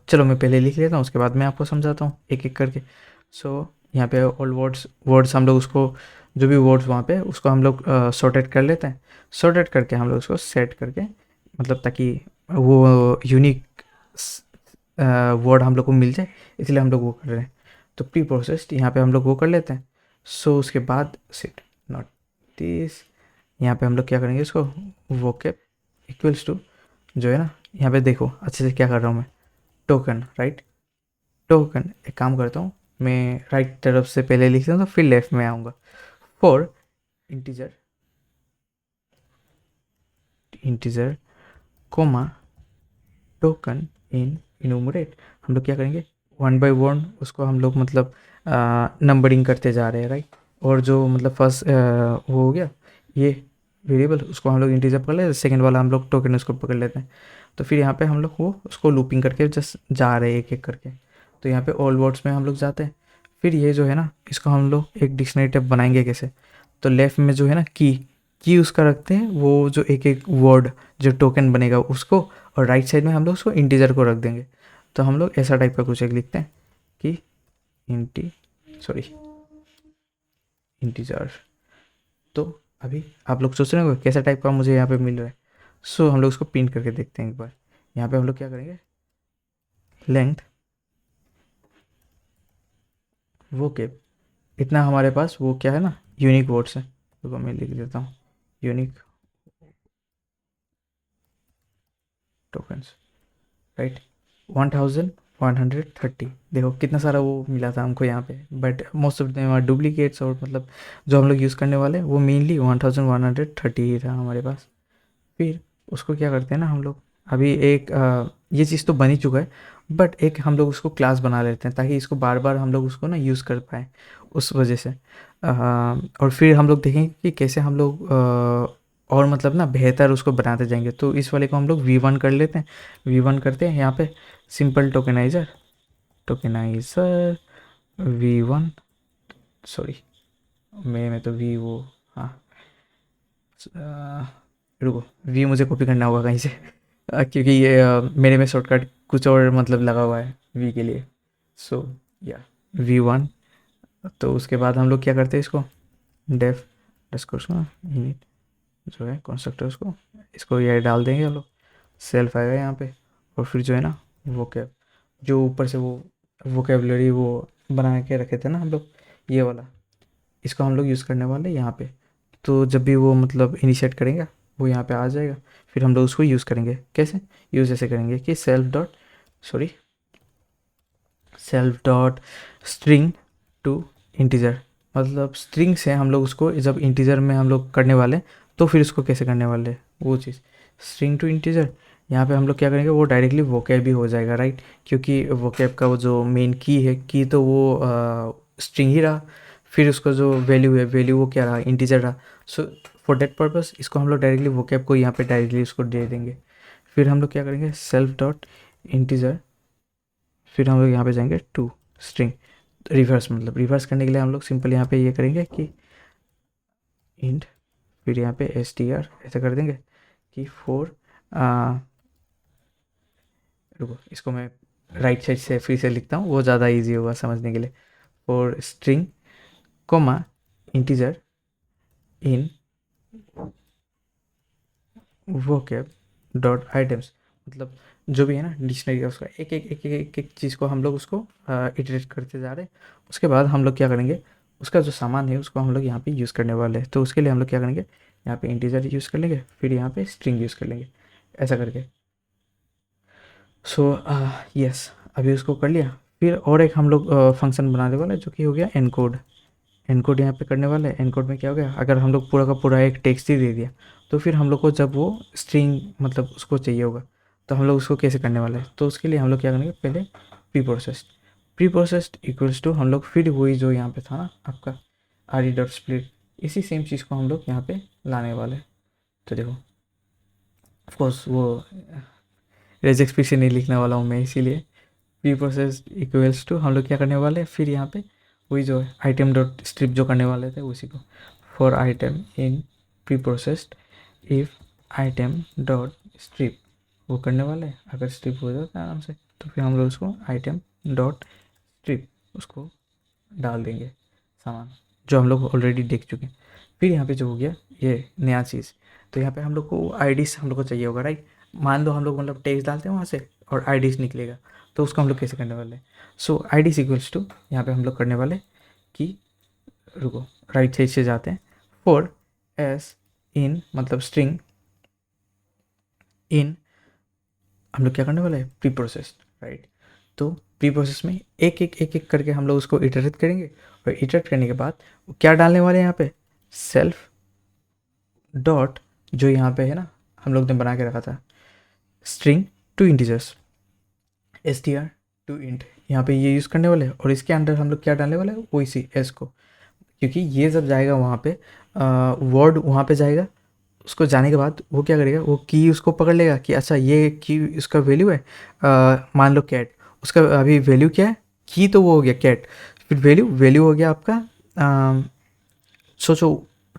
चलो मैं पहले लिख लेता हूँ, उसके बाद मैं आपको समझाता हूँ एक एक करके। सो यहाँ पे ऑल वर्ड्स हम लोग उसको, जो भी वर्ड्स वहाँ पे उसको हम लोग सॉर्टेड कर लेते हैं। सॉर्टेड करके हम लोग उसको सेट करके, मतलब ताकि वो यूनिक वर्ड हम लोग को मिल जाए, इसलिए हम लोग वो कर रहे हैं। तो प्री प्रोसेस्ड यहाँ पे हम लोग वो कर लेते हैं। सो उसके बाद सेट नॉट दिस, यहाँ पे हम लोग क्या करेंगे, इसको वोकेब इक्वल्स टू, जो है ना यहाँ पे देखो अच्छे से क्या कर रहा हूँ मैं, टोकन, राइट। टोकन, एक काम करता हूँ मैं, राइट तरफ से पहले लिख देता हूँ तो फिर लेफ्ट में आऊँगा। For integer, integer comma token in enumerate, हम लोग क्या करेंगे, वन बाय वन उसको हम लोग मतलब नंबरिंग करते जा रहे हैं, राइट। और जो मतलब फर्स्ट वो हो गया ये वेरिएबल, उसको हम लोग इंटीजर पकड़ लेते हैं, सेकेंड वाला हम लोग टोकन उसको पकड़ लेते हैं। तो फिर यहाँ पे हम लोग वो उसको लूपिंग करके जस्ट जा रहे हैं एक एक करके। तो यहाँ पे ऑल वर्ड्स में हम लोग जाते हैं। फिर ये जो है ना, इसको हम लोग एक डिक्शनरी टाइप बनाएंगे कैसे, तो लेफ्ट में जो है ना की उसका रखते हैं, वो जो एक एक वर्ड जो टोकन बनेगा उसको, और राइट साइड में हम लोग उसको इंटीजर को रख देंगे। तो हम लोग ऐसा टाइप का कुछ एक लिखते हैं कि इंटीजर। तो अभी आप लोग सोच रहे हो कैसा टाइप का मुझे यहाँ पे मिल रहा है। सो हम लोग उसको प्रिंट करके देखते हैं एक बार। यहाँ पे हम लोग क्या करेंगे, लेंथ वो के, इतना हमारे पास वो क्या है ना, यूनिक वर्ड्स है, तो मैं लिख देता हूँ यूनिक टोकन्स, राइट। 1130, देखो कितना सारा वो मिला था हमको यहाँ पे, but most of them are duplicates, और मतलब जो हम लोग यूज़ करने वाले वो मेनली 1130 ही था हमारे पास। फिर उसको क्या करते हैं ना हम लोग, अभी एक ये चीज़ तो बन ही चुका है, बट एक हम लोग उसको क्लास बना लेते हैं ताकि इसको बार बार हम लोग उसको ना यूज़ कर पाएँ, उस वजह से। और फिर हम लोग देखेंगे कि कैसे हम लोग और मतलब ना बेहतर उसको बनाते जाएंगे। तो इस वाले को हम लोग V1 कर लेते हैं। V1 करते हैं यहाँ पे सिंपल टोकेनाइज़र, टोकेनाइज़र V1, सॉरी मैं तो वी वो, हाँ रुको, वी मुझे कॉपी करना होगा कहीं से, क्योंकि ये मेरे में शॉर्टकट कुछ और मतलब लगा हुआ है वी के लिए। सो या V1, तो उसके बाद हम लोग क्या करते हैं, इसको डेफ डिस्कोर्स को इनिट जो है कंस्ट्रक्टर, उसको इसको ये डाल देंगे हम लोग, सेल्फ आएगा यहाँ पे। और फिर जो है ना वोकैब, जो ऊपर से वो वोकेबलरी वो बना के रखे थे ना हम लोग, ये वाला, इसको हम लोग यूज़ करने वाले यहाँ पे। तो जब भी वो मतलब इनिशिएट करेंगे वो यहाँ पे आ जाएगा, फिर हम लोग उसको यूज़ करेंगे। कैसे यूज़ ऐसे करेंगे कि self dot string to integer, मतलब स्ट्रिंग से हम लोग उसको जब इंटीजर में हम लोग करने वाले, तो फिर उसको कैसे करने वाले वो चीज़, स्ट्रिंग टू इंटीजर। यहाँ पे हम लोग क्या करेंगे, वो डायरेक्टली वोकैब ही हो जाएगा, राइट, क्योंकि वोकैब का वो जो मेन की है, की तो वो स्ट्रिंग ही रहा, फिर उसका जो वैल्यू है, वैल्यू वो क्या रहा, इंटीजर रहा। सो फॉर दैट पर्पस इसको हम लोग डायरेक्टली वोकैब को यहाँ पे डायरेक्टली उसको दे देंगे। फिर हम लोग क्या करेंगे, सेल्फ डॉट इंटीजर, फिर हम लोग यहाँ पे जाएंगे टू स्ट्रिंग, रिवर्स, मतलब रिवर्स करने के लिए हम लोग सिंपल यहाँ पे ये करेंगे कि इंट, फिर यहाँ पे str ऐसा कर देंगे कि फोर, रुको इसको मैं राइट साइड से फिर से लिखता हूँ, वो ज़्यादा इजी होगा समझने के लिए। For string comma integer in vocab dot items, मतलब जो भी है ना डिक्शनरी का, उसका एक एक चीज़ को हम लोग उसको इटरेट करते जा रहे हैं। उसके बाद हम लोग क्या करेंगे, उसका जो सामान है उसको हम लोग यहाँ पे यूज़ करने वाले हैं। तो उसके लिए हम लोग क्या करेंगे, यहाँ पे इंटीजर यूज़ कर लेंगे, फिर यहाँ पे स्ट्रिंग यूज़ कर लेंगे, ऐसा करके। सो यस, अभी उसको कर लिया। फिर और एक हम लोग फंक्शन बनाने वाले जो कि हो गया एनकोड। एनकोड यहाँ पे करने वाले हैं। एनकोड में क्या हो गया, अगर हम लोग पूरा का पूरा एक टेक्स्ट ही दे दिया, तो फिर हम लोग को जब वो स्ट्रिंग मतलब उसको चाहिए होगा, तो हम लोग उसको कैसे करने वाले हैं। तो उसके लिए हम लोग क्या करेंगे, पहले प्री प्रोसेस्ड इक्वल्स टू हम लोग फिर वही जो यहाँ पे था ना आपका आर डॉट स्प्लिट, इसी सेम चीज़ को हम लोग यहाँ पे लाने वाले। तो देखो ऑफकोर्स वो रेजेक्स फिर से नहीं लिखने वाला हूँ मैं, इसीलिए प्री प्रोसेस इक्वल्स टू हम लोग क्या करने वाले हैं, फिर यहाँ पे वही जो है आइटम डॉट स्ट्रिप जो करने वाले थे उसी को, for item in pre processed if item dot strip वो करने वाले हैं। अगर स्ट्रिप हो जाता है आराम से तो फिर हम लोग उसको आइटम डॉट स्ट्रिप उसको डाल देंगे सामान जो हम लोग ऑलरेडी देख चुके हैं। फिर यहाँ पे जो हो गया ये नया चीज़, तो यहाँ पे हम लोग को आईडीज हम लोग को चाहिए होगा, राइट। मान लो हम लोग मतलब टेक्स्ट डालते हैं वहाँ से और आईडीज निकलेगा, तो उसको हम लोग कैसे करने वाले हैं। सो आईडीज इक्वल्स टू यहाँ पे हम लोग करने वाले कि रुको राइट साइड से जाते हैं, फॉर एस इन मतलब स्ट्रिंग इन हम लोग क्या करने वाले हैं, प्री प्रोसेस्ड, राइट। तो प्री प्रोसेस में एक करके हम लोग उसको इटरेट करेंगे और इटरेट करने के बाद क्या डालने वाले हैं यहाँ पे, सेल्फ डॉट जो यहाँ पे है ना हम लोग ने बना के रखा था string to integers S T R to int, यहाँ पे ये यूज़ करने वाले हैं और इसके अंदर हम लोग क्या डालने वाले हैं, वो इसी एस को, क्योंकि ये जब जाएगा वहाँ पे वर्ड वहाँ पे जाएगा, उसको जाने के बाद वो क्या करेगा, वो की उसको पकड़ लेगा कि अच्छा ये की उसका वैल्यू है, मान लो कैट, उसका अभी वैल्यू क्या है, की तो वो हो गया कैट, फिर वैल्यू हो गया आपका सोचो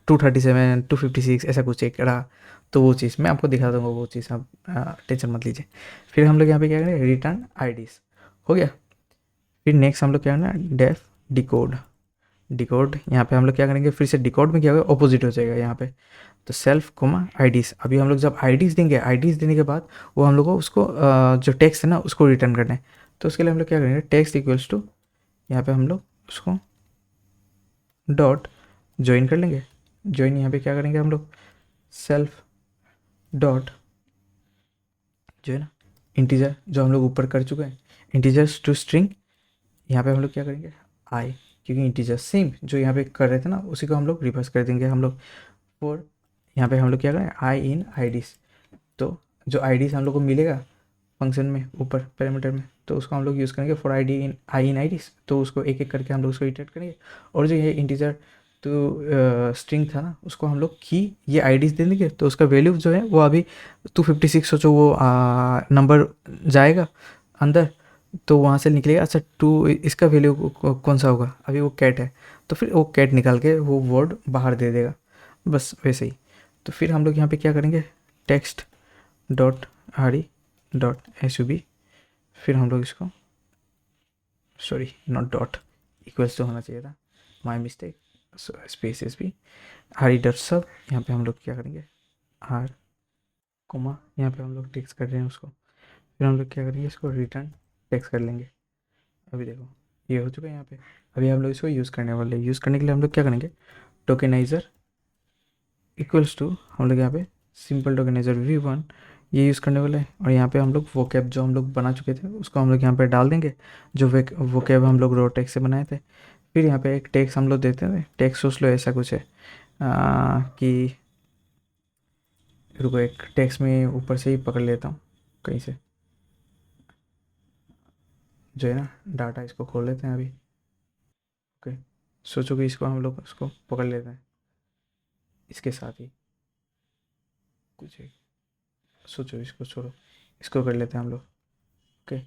237 256 ऐसा कुछ एक रहा, तो वो चीज़ मैं आपको दिखा दूंगा, वो चीज़ आप टेंशन मत लीजिए। फिर हम लोग यहाँ पे क्या करेंगे, रिटर्न आईडीज हो गया। फिर नेक्स्ट हम लोग क्या करना है, डेफ डिकोड यहाँ पे हम लोग क्या करेंगे, फिर से डिकोड में क्या होगा, ऑपोजिट हो जाएगा यहाँ पे, तो सेल्फ कोमा आईडीज। अभी हम लोग जब आईडीज देंगे, आईडीज देने के बाद वो हम लोग को उसको जो टेक्स्ट है ना उसको रिटर्न करना है, तो उसके लिए हम लोग क्या करेंगे, टेक्स्ट इक्वल्स टू यहाँ पे हम लोग उसको डॉट ज्वाइन कर लेंगे। ज्वाइन यहाँ पे क्या करेंगे हम लोग, सेल्फ डॉट जो है ना इंटीजर जो हम लोग ऊपर कर चुके हैं, इंटीजर्स टू स्ट्रिंग, यहाँ पे हम लोग क्या करेंगे आई, क्योंकि इंटीजर सेम जो यहाँ पे कर रहे थे ना उसी को हम लोग रिवर्स कर देंगे हम लोग। और यहाँ पे हम लोग क्या करें, आई इन आईडीज, तो जो आईडीज हम लोग को मिलेगा फंक्शन में ऊपर पैरामीटर में, तो उसको हम लोग यूज़ करेंगे फॉर आई इन आईडीज, तो उसको एक करके हम लोग उसको इटरेट करेंगे। और जो ये इंटीजर तो स्ट्रिंग था ना उसको हम लोग की ये आईडीज दे देंगे, तो उसका वैल्यू जो है वो अभी 256 सोचो वो नंबर जाएगा अंदर, तो वहाँ से निकलेगा अच्छा टू, इसका वैल्यू कौन सा होगा, अभी वो कैट है, तो फिर वो कैट निकाल के वो वर्ड बाहर दे देगा, बस वैसे ही। तो फिर हम लोग यहाँ पे क्या करेंगे, text dot R E dot S U B, फिर हम लोग इसको सॉरी नॉट डॉट, इक्वल्स तो होना चाहिए था, my mistake, space S B R E dot sub, यहाँ पे हम लोग क्या करेंगे आर कोमा, यहाँ पे हम लोग टेक्स्ट कर रहे हैं उसको, फिर हम लोग क्या करेंगे इसको रिटर्न टेक्स्ट कर लेंगे। अभी देखो ये हो चुका है यहाँ पे, अभी हम लोग इसको यूज़ करने वाले हैं। यूज़ करने के लिए हम लोग क्या करेंगे, टोकेनाइजर इक्वल्स टू हम लोग यहाँ पे सिंपल टोकेनाइजर v1 ये यूज़ करने वाले हैं, और यहाँ पे हम लोग वो कैब जो हम लोग बना चुके थे उसको हम लोग यहाँ पे डाल देंगे, जो वो कैब हम लोग रो टेक्स से बनाए थे। फिर यहाँ पे एक टेक्स हम लोग देते थे, टेक्स सोच लो ऐसा कुछ है कि रुको एक टेक्स में ऊपर से ही पकड़ लेता हूँ कहीं से, जो है ना डाटा, इसको खोल लेते हैं अभी। ओके, सोचो कि इसको हम लोग उसको पकड़ लेते हैं इसके साथ ही कुछ है, सोचो इसको छोड़ो, इसको कर लेते हैं हम लोग। ओके,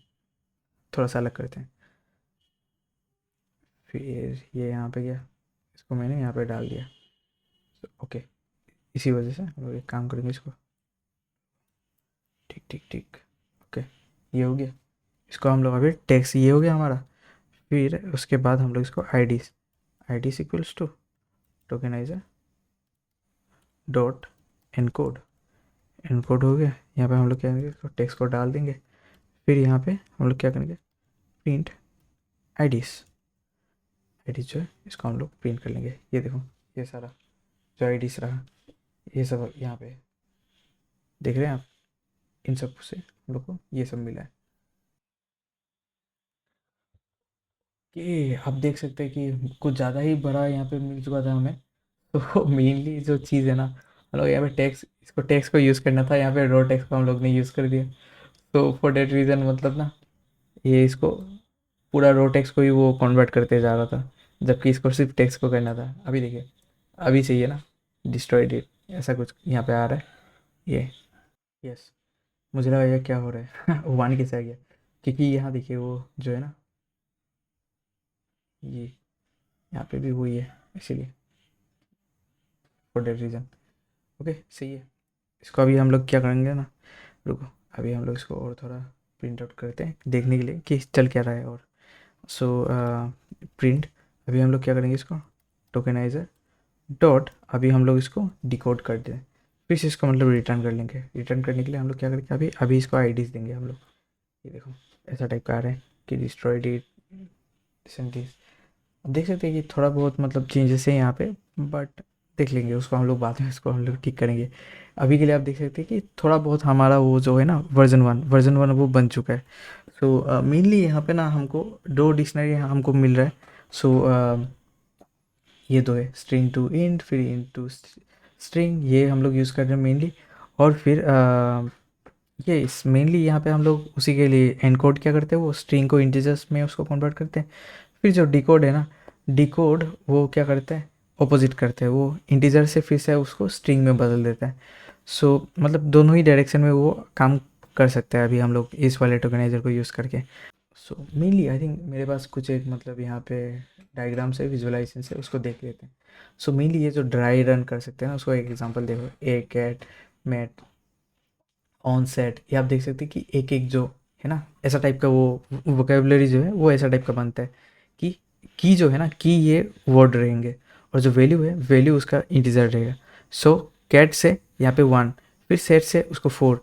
थोड़ा सा अलग करते हैं। फिर ये यहाँ पे गया, इसको मैंने यहाँ पे डाल दिया। ओके, इसी वजह से हम लोग एक काम करेंगे इसको, ठीक ठीक ठीक। ओके, ये हो गया, इसको हम लोग अभी टेक्स्ट ये हो गया हमारा। फिर उसके बाद हम लोग इसको IDs equals to tokenizer dot encode, encode हो गया। यहाँ पे हम लोग क्या करेंगे, टेक्स्ट को डाल देंगे। फिर यहाँ पे हम लोग क्या करेंगे, प्रिंट आईडीज जो है इसको हम लोग प्रिंट कर लेंगे। ये देखो ये सारा जो आईडीज रहा ये सब यहाँ पे देख रहे हैं आप, इन सब से हम लोग को ये सब मिला है। कि आप देख सकते हैं कि कुछ ज़्यादा ही बड़ा यहाँ पे मिल चुका था हमें। तो मेनली जो चीज़ है ना, हम लोग यहाँ पे टैक्स को यूज़ करना था, यहाँ पे रो टैक्स को हम लोग ने यूज़ कर दिया। तो फॉर डेट रीज़न मतलब ना ये इसको पूरा रो टेक्स्ट को ही वो कन्वर्ट करते जा रहा था, जबकि इसको सिर्फ टेक्स्ट को करना था। अभी देखिए, अभी चाहिए ना, डिस्ट्रॉयड इट ऐसा कुछ यहाँ पे आ रहा है ये। यस, मुझे लगा ये क्या हो रहा है वन कैसे आ गया, क्योंकि यहाँ देखिए वो जो है ना, ये यहाँ पे भी हुई है, इसीलिए फॉर दैट रीज़न। ओके सही है। इसको अभी हम लोग क्या करेंगे ना, रुको, अभी हम लोग इसको और थोड़ा प्रिंट आउट करते हैं देखने के लिए कि चल क्या रहा है। और सो प्रिंट, अभी हम लोग क्या करेंगे, इसको टोकेनाइजर डॉट, अभी हम लोग इसको डिकोड कर दें, फिर से इसको मतलब रिटर्न कर लेंगे। रिटर्न करने के लिए हम लोग क्या करेंगे, अभी अभी इसको आईडीज देंगे हम लोग। ये देखो ऐसा टाइप का आ रहा है कि डिस्ट्रॉयड इट दिस। देख सकते हैं कि थोड़ा बहुत मतलब चेंजेस है यहाँ पे, बट देख लेंगे उसको हम लोग बाद में, इसको हम लोग ठीक करेंगे। अभी के लिए आप देख सकते हैं कि थोड़ा बहुत हमारा वो जो है ना वर्जन वन वो बन चुका है। सो मेनली यहाँ पे ना हमको दो डिक्शनरी हमको मिल रहा है। सो ये दो है, स्ट्रिंग टू इंट, फिर इंट टू स्ट्रिंग, ये हम लोग यूज़ कर रहे हैं मेनली। और फिर ये इस मेनली यहाँ पे हम लोग उसी के लिए एनकोड क्या करते हैं, वो स्ट्रिंग को इंटीजर्स में उसको कन्वर्ट करते हैं। फिर जो डिकोड है ना, डिकोड वो क्या करते हैं, ऑपोजिट करते हैं, वो इंटीजर से फिर से उसको स्ट्रिंग में बदल देता है। सो मतलब दोनों ही डायरेक्शन में वो काम कर सकते हैं अभी हम लोग इस वाले टोकनाइजर को यूज़ करके। सो मेनली आई थिंक मेरे पास कुछ एक मतलब यहाँ पे डायग्राम से विजुअलाइजेशन से उसको देख लेते हैं। सो मेनली ये जो ड्राई रन कर सकते हैं ना, उसको एक एग्जांपल देखो, ए कैट मैट ऑन सेट, ये आप देख सकते हैं कि एक एक जो है ना ऐसा टाइप का वो वोकेबलरी जो है वो ऐसा टाइप का बनता है कि की जो है ना, की ये वर्ड रहेंगे, और जो वैल्यू है वैल्यू उसका इंटीजर रहेगा। सो कैट से यहाँ पे 1, फिर सेट से उसको 4,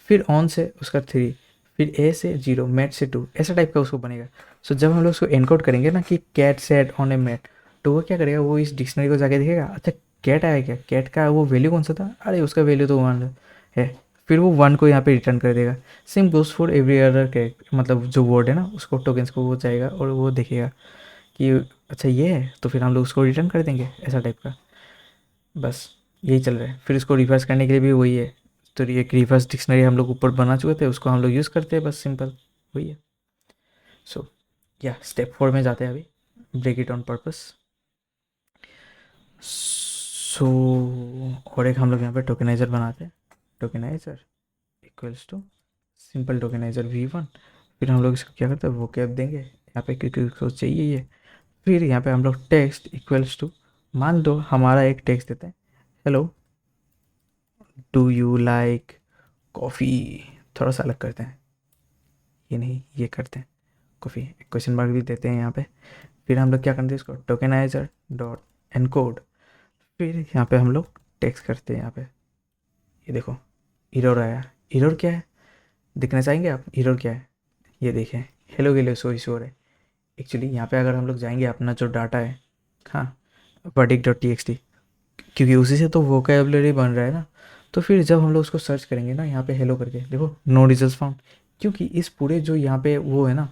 फिर ऑन से उसका 3, फिर ए से 0, मैट से 2, ऐसा टाइप का उसको बनेगा। सो जब हम लोग उसको एनकोड करेंगे ना कि cat sat on a mat, तो वो क्या करेगा, वो इस डिक्शनरी को जाके देखेगा, अच्छा कैट आया क्या, कैट का वो वैल्यू कौन सा था, अरे उसका वैल्यू तो 1 है, फिर वो 1 को यहाँ पे रिटर्न कर देगा। Same goes for every other character, मतलब जो वर्ड है ना उसको टोकन्स को वो जाएगा और वो देखेगा कि अच्छा ये है, तो फिर हम लोग उसको रिटर्न कर देंगे, ऐसा टाइप का। बस यही चल रहा है। फिर इसको रिवर्स करने के लिए भी वही है, तो ये एक रिवर्स डिक्शनरी हम लोग ऊपर बना चुके थे, उसको हम लोग यूज़ करते हैं, बस सिंपल वही है। सो या स्टेप 4 में जाते हैं अभी, ब्रेक इट ऑन पर्पस। सो और एक हम लोग यहाँ पे टोकनाइजर बनाते हैं, tokeniser equals to simple tokeniser v1। फिर हम लोग इसको क्या करते हैं, वो कैप देंगे यहाँ पे क्योंकि उसको चाहिए ये। फिर यहाँ पे हम लोग टेक्स्ट इक्वल्स टू, मान लो हमारा एक टेक्स्ट देते हैं, hello do you like coffee, थोड़ा सा अलग करते हैं, ये नहीं ये करते हैं कॉफ़ी, क्वेश्चन मार्क भी देते हैं यहाँ पे। फिर हम लोग क्या करते हैं, इसको टोकनाइजर डॉट एनकोड, फिर यहाँ पे हम लोग टेक्स्ट करते हैं यहाँ पे, ये देखो एरर आया। एरर क्या है देखना चाहेंगे आप, एरर क्या है, ये देखें हेलो के लिए सो शोर है। एक्चुअली यहाँ पे अगर हम लोग जाएंगे अपना जो डाटा है, हाँ verdict dot T x T, क्योंकि उसी से तो वोकेबलरी बन रहा है ना, तो फिर जब हम लोग उसको सर्च करेंगे ना यहाँ पे हेलो करके, देखो नो रिजल्ट फाउंड, क्योंकि इस पूरे जो यहाँ पे वो है ना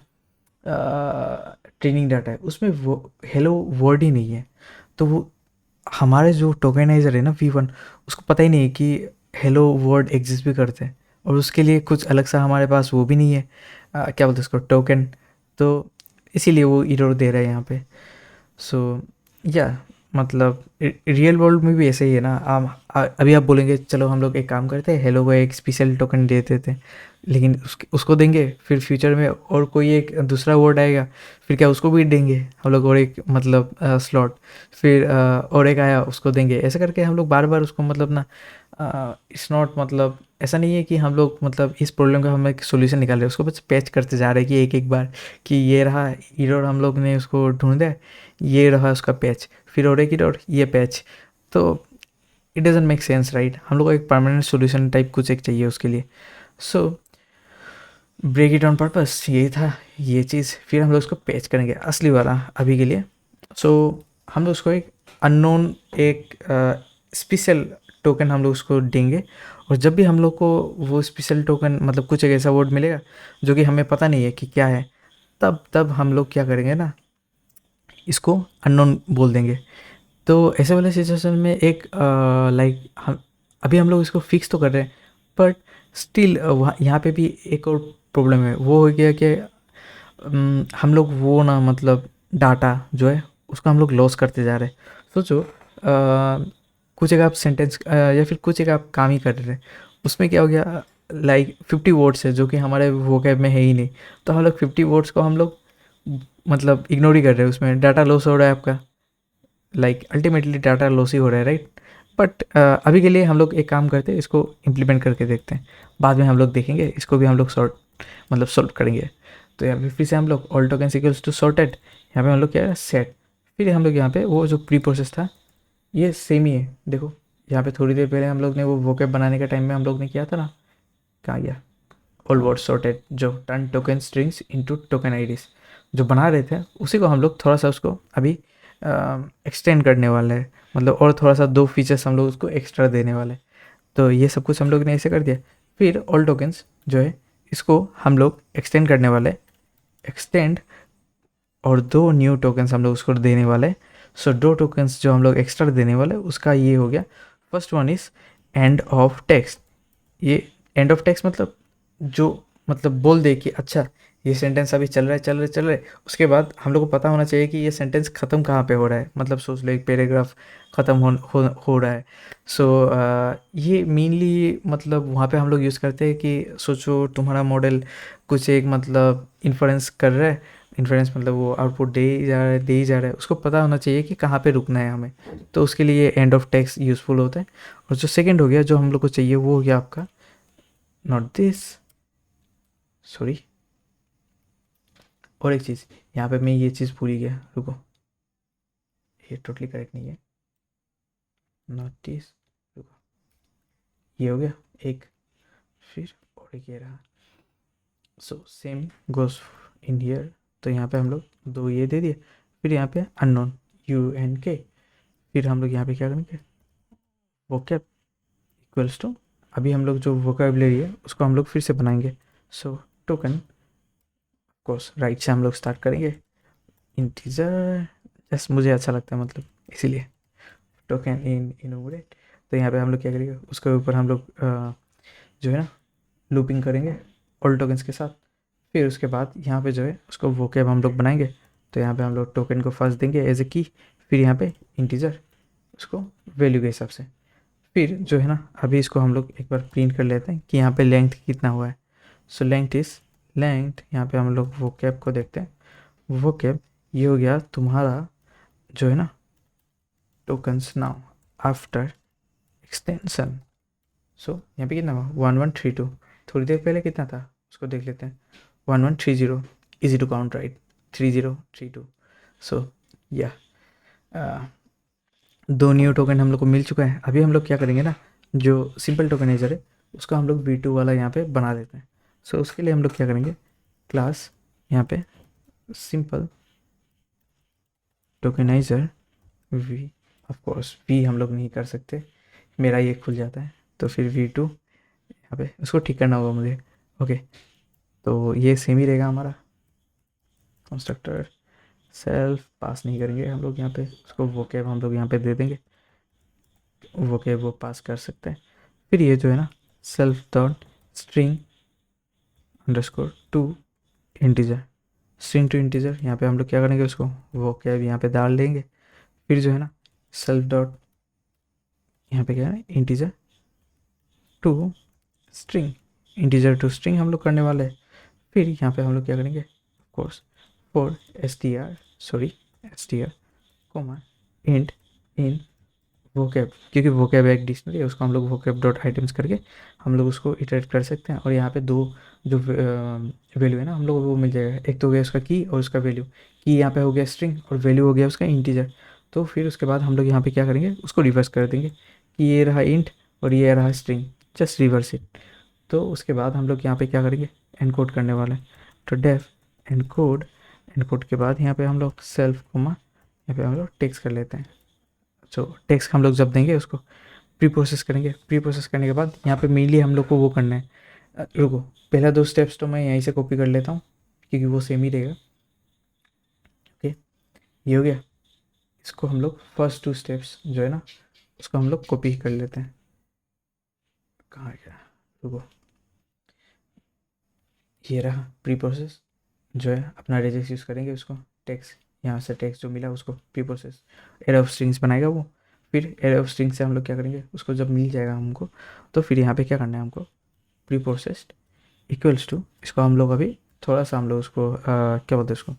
ट्रेनिंग डाटा है, उसमें वो हेलो वर्ड ही नहीं है। तो वो हमारे जो टोकेनाइजर है ना v1, उसको पता ही नहीं है कि हेलो वर्ड एग्जिस्ट भी करते हैं, और उसके लिए कुछ अलग सा हमारे पास वो भी नहीं है, क्या बोलते हैं उसको, टोकन। तो इसीलिए वो एरर दे रहा है यहाँ पे। सो या मतलब रियल वर्ल्ड में भी ऐसे ही है ना, अभी आप बोलेंगे चलो हम लोग एक काम करते हैं, हेलो को एक स्पेशल टोकन दे देते हैं, लेकिन उसको देंगे, फिर फ्यूचर में और कोई एक दूसरा वर्ड आएगा, फिर क्या उसको भी देंगे हम लोग, और एक मतलब स्लॉट, फिर और एक आया उसको देंगे, ऐसे करके हम लोग बार बार उसको मतलब ना, इट्स नॉट मतलब ऐसा नहीं है कि हम लोग मतलब इस प्रॉब्लम का हम एक सोल्यूशन निकाल रहे हैं, उसको बस पैच करते जा रहे हैं कि एक एक बार कि ये रहा एरर, हम लोग ने उसको ढूंढा है, ये रहा उसका पैच, फिर और एक एरर ये पैच, तो it doesn't make sense right. हम लोग को एक परमानेंट सोल्यूशन टाइप कुछ एक चाहिए उसके लिए। So break it on purpose यही था ये चीज़। फिर हम लोग उसको पैच करेंगे असली वाला अभी के लिए। सो हम लोग उसको एक अननोन एक स्पेशल टोकन हम लोग उसको देंगे, और जब भी हम लोग को वो स्पेशल टोकन मतलब कुछ एक ऐसा वर्ड मिलेगा जो कि हमें पता नहीं है कि क्या है, तब तब हम लोग क्या करेंगे ना, इसको अननोन बोल देंगे। तो ऐसे वाले सिचुएशन में एक लाइक हम अभी हम लोग इसको फिक्स तो कर रहे हैं, बट स्टिल वहाँ यहाँ पे भी एक और प्रॉब्लम है, वो हो गया कि हम लोग वो ना मतलब डाटा जो है उसको हम लोग लॉस करते जा रहे हैं। सोचो कुछ जगह आप सेंटेंस या फिर कुछ जगह आप काम ही कर रहे हैं, उसमें क्या हो गया, लाइक 50 वर्ड्स है जो कि हमारे वोकैब में है ही नहीं, तो हम लोग 50 वर्ड्स को हम लोग मतलब इग्नोर ही कर रहे हैं, उसमें डाटा लॉस हो रहा है आपका, लाइक अल्टीमेटली डाटा लॉस ही हो रहा है, राइट। बट अभी के लिए हम लोग एक काम करते हैं, इसको इम्प्लीमेंट करके देखते हैं, बाद में हम लोग देखेंगे, इसको भी हम लोग सॉर्ट मतलब सॉल्व करेंगे। तो यहाँ पे फिर से हम लोग all token equals to sorted, यहाँ पे हम लोग क्या है सेट, फिर हम लोग यहाँ पे वो जो प्री प्रोसेस था ये सेम ही है, देखो यहाँ पे थोड़ी देर पहले हम लोग ने वो वोकैब बनाने के टाइम में हम लोग ने किया था ना, कहाँ गया, ऑल वर्ड सॉर्टेड जो turn token strings into token IDs जो बना रहे थे, उसी को हम लोग थोड़ा सा उसको अभी एक्सटेंड करने वाले हैं, मतलब और थोड़ा सा 2 फीचर्स हम लोग उसको एक्स्ट्रा देने वाले हैं। तो ये सब कुछ हम लोग ने ऐसे कर दिया। फिर ऑल टोकन्स जो है इसको हम लोग एक्सटेंड करने वाले, एक्सटेंड, और 2 न्यू टोकन्स हम लोग उसको देने वाले। सो 2 टोकन्स जो हम लोग एक्स्ट्रा देने वाले उसका ये हो गया, first one is end of text. ये एंड ऑफ टेक्स्ट मतलब जो मतलब बोल दे कि अच्छा ये सेंटेंस अभी चल रहा है चल रहा है चल रहा है, उसके बाद हम लोग को पता होना चाहिए कि ये सेंटेंस ख़त्म कहाँ पे हो रहा है, मतलब सोच लो एक पैराग्राफ ख़त्म हो रहा है। सो ये मेनली मतलब वहाँ पे हम लोग यूज़ करते हैं कि सोचो तुम्हारा मॉडल कुछ एक मतलब इन्फ्रेंस कर रहा है, इन्फ्रेंस मतलब वो आउटपुट दे ही जा रहा है दे ही जा रहा है, उसको पता होना चाहिए कि कहाँ पे रुकना है हमें, तो उसके लिए एंड ऑफ टेक्स्ट यूज़फुल होता है। और जो सेकंड हो गया जो हम लोग को चाहिए वो हो गया आपका नॉट दिस, सॉरी, और एक चीज़ यहाँ पे मैं ये चीज़ भूल ही गया, रुको, ये टोटली करेक्ट नहीं है, नॉट दिस, रुको, ये हो गया एक, फिर और एक ये रहा, so same goes in here. तो यहाँ पे हम लोग 2 ये दे दिए, फिर यहाँ पे अननोन UN K, फिर हम लोग यहाँ पे क्या करेंगे, वोकैब इक्वल्स टू, अभी हम लोग जो वोकैबुलरी है उसको हम लोग फिर से बनाएंगे। सो टोकन कोर्स राइट से हम लोग स्टार्ट करेंगे, इंटीजर, जस्ट मुझे अच्छा लगता है मतलब इसीलिए, टोकन इन इनोवेट। तो यहाँ पे हम लोग क्या करेंगे, उसके ऊपर हम लोग जो है ना लूपिंग करेंगे ऑल टोकन्स के साथ। फिर उसके बाद यहाँ पे जो है उसको वोकैब हम लोग बनाएंगे। तो यहाँ पे हम लोग टोकन को फर्स्ट देंगे एज ए की, फिर यहाँ पे इंटीजर उसको वैल्यू के हिसाब से। फिर जो है ना अभी इसको हम लोग एक बार प्रिंट कर लेते हैं कि यहाँ पे लेंथ कितना हुआ है। सो लेंथ इज लेंथ, यहाँ पे हम लोग वोकैब को देखते हैं, वोकैब ये हो गया तुम्हारा जो है ना टोकन्स नाउ आफ्टर एक्सटेंशन। सो यहाँ पे कितना हुआ 1132, थोड़ी देर पहले कितना था उसको देख लेते हैं, 1130, इजी टू काउंट राइट, 3032। सो या 2 न्यू टोकन हम लोग को मिल चुका है। अभी हम लोग क्या करेंगे ना, जो सिंपल टोकनाइजर है उसको हम लोग V2 वाला यहाँ पे बना देते हैं। सो उसके लिए हम लोग क्या करेंगे, क्लास यहाँ पे simple tokenizer V, of course V हम लोग नहीं कर सकते, मेरा ये खुल जाता है, तो फिर V2 यहाँ पे उसको ठीक करना होगा मुझे। ओके, तो ये सेम ही रहेगा हमारा कंस्ट्रक्टर, सेल्फ पास नहीं करेंगे हम लोग यहाँ पे, उसको वोकैब हम लोग यहाँ पे दे देंगे, वोकैब वो पास कर सकते हैं। फिर ये जो है ना self dot string underscore to integer, string to integer, यहाँ पे हम लोग क्या करेंगे उसको वोकैब यहाँ पे डाल देंगे। फिर जो है ना सेल्फ डॉट यहाँ पे क्या है integer to string, integer to string हम लोग करने वाले हैं। फिर यहाँ पे हम लोग क्या करेंगे course for S T R comma int in vocab, क्योंकि वोकैब एक डिक्शनरी है उसको हम लोग वोकैब डॉट आइटम्स करके हम लोग उसको इटरेट कर सकते हैं। और यहाँ पे 2 जो वैल्यू है ना हम लोग वो मिल जाएगा, एक तो हो गया उसका की और उसका वैल्यू, की यहाँ पे हो गया स्ट्रिंग और वैल्यू हो गया उसका इंटीजर। तो फिर उसके बाद हम लोग यहाँ पे क्या करेंगे उसको रिवर्स कर देंगे कि ये रहा इंट और ये रहा स्ट्रिंग, जस्ट रिवर्स इट। तो उसके बाद हम लोग यहाँ पे क्या करेंगे एनकोड करने वाले हैं, तो डेफ एनकोड, एनकोड के बाद यहाँ पे हम लोग सेल्फ कोमा यहाँ पे हम लोग टेक्स्ट कर लेते हैं। सो टेक्स्ट हम लोग जब देंगे उसको प्री प्रोसेस करेंगे, प्री प्रोसेस करने के बाद यहाँ पे मेनली हम लोग को वो करना है, रुको पहला 2 स्टेप्स तो मैं यहीं से कॉपी कर लेता हूँ क्योंकि वो सेम ही रहेगा। ओके, ये हो गया, इसको हम लोग फर्स्ट 2 स्टेप्स जो है ना उसको हम लोग कॉपी कर लेते हैं, कहाँ गया, रुको, ये रहा प्री प्रोसेस, जो है अपना रेजेक्स यूज़ करेंगे उसको, टेक्स्ट यहाँ से टेक्स्ट जो मिला उसको pre process array of strings बनाएगा वो। फिर एरे ऑफ स्ट्रिंग से हम लोग क्या करेंगे, उसको जब मिल जाएगा हमको तो फिर यहाँ पे क्या करना है हमको, प्री प्रोसेस्ड इक्वल्स टू, इसको हम लोग अभी थोड़ा सा हम लोग उसको क्या बोलते हैं उसको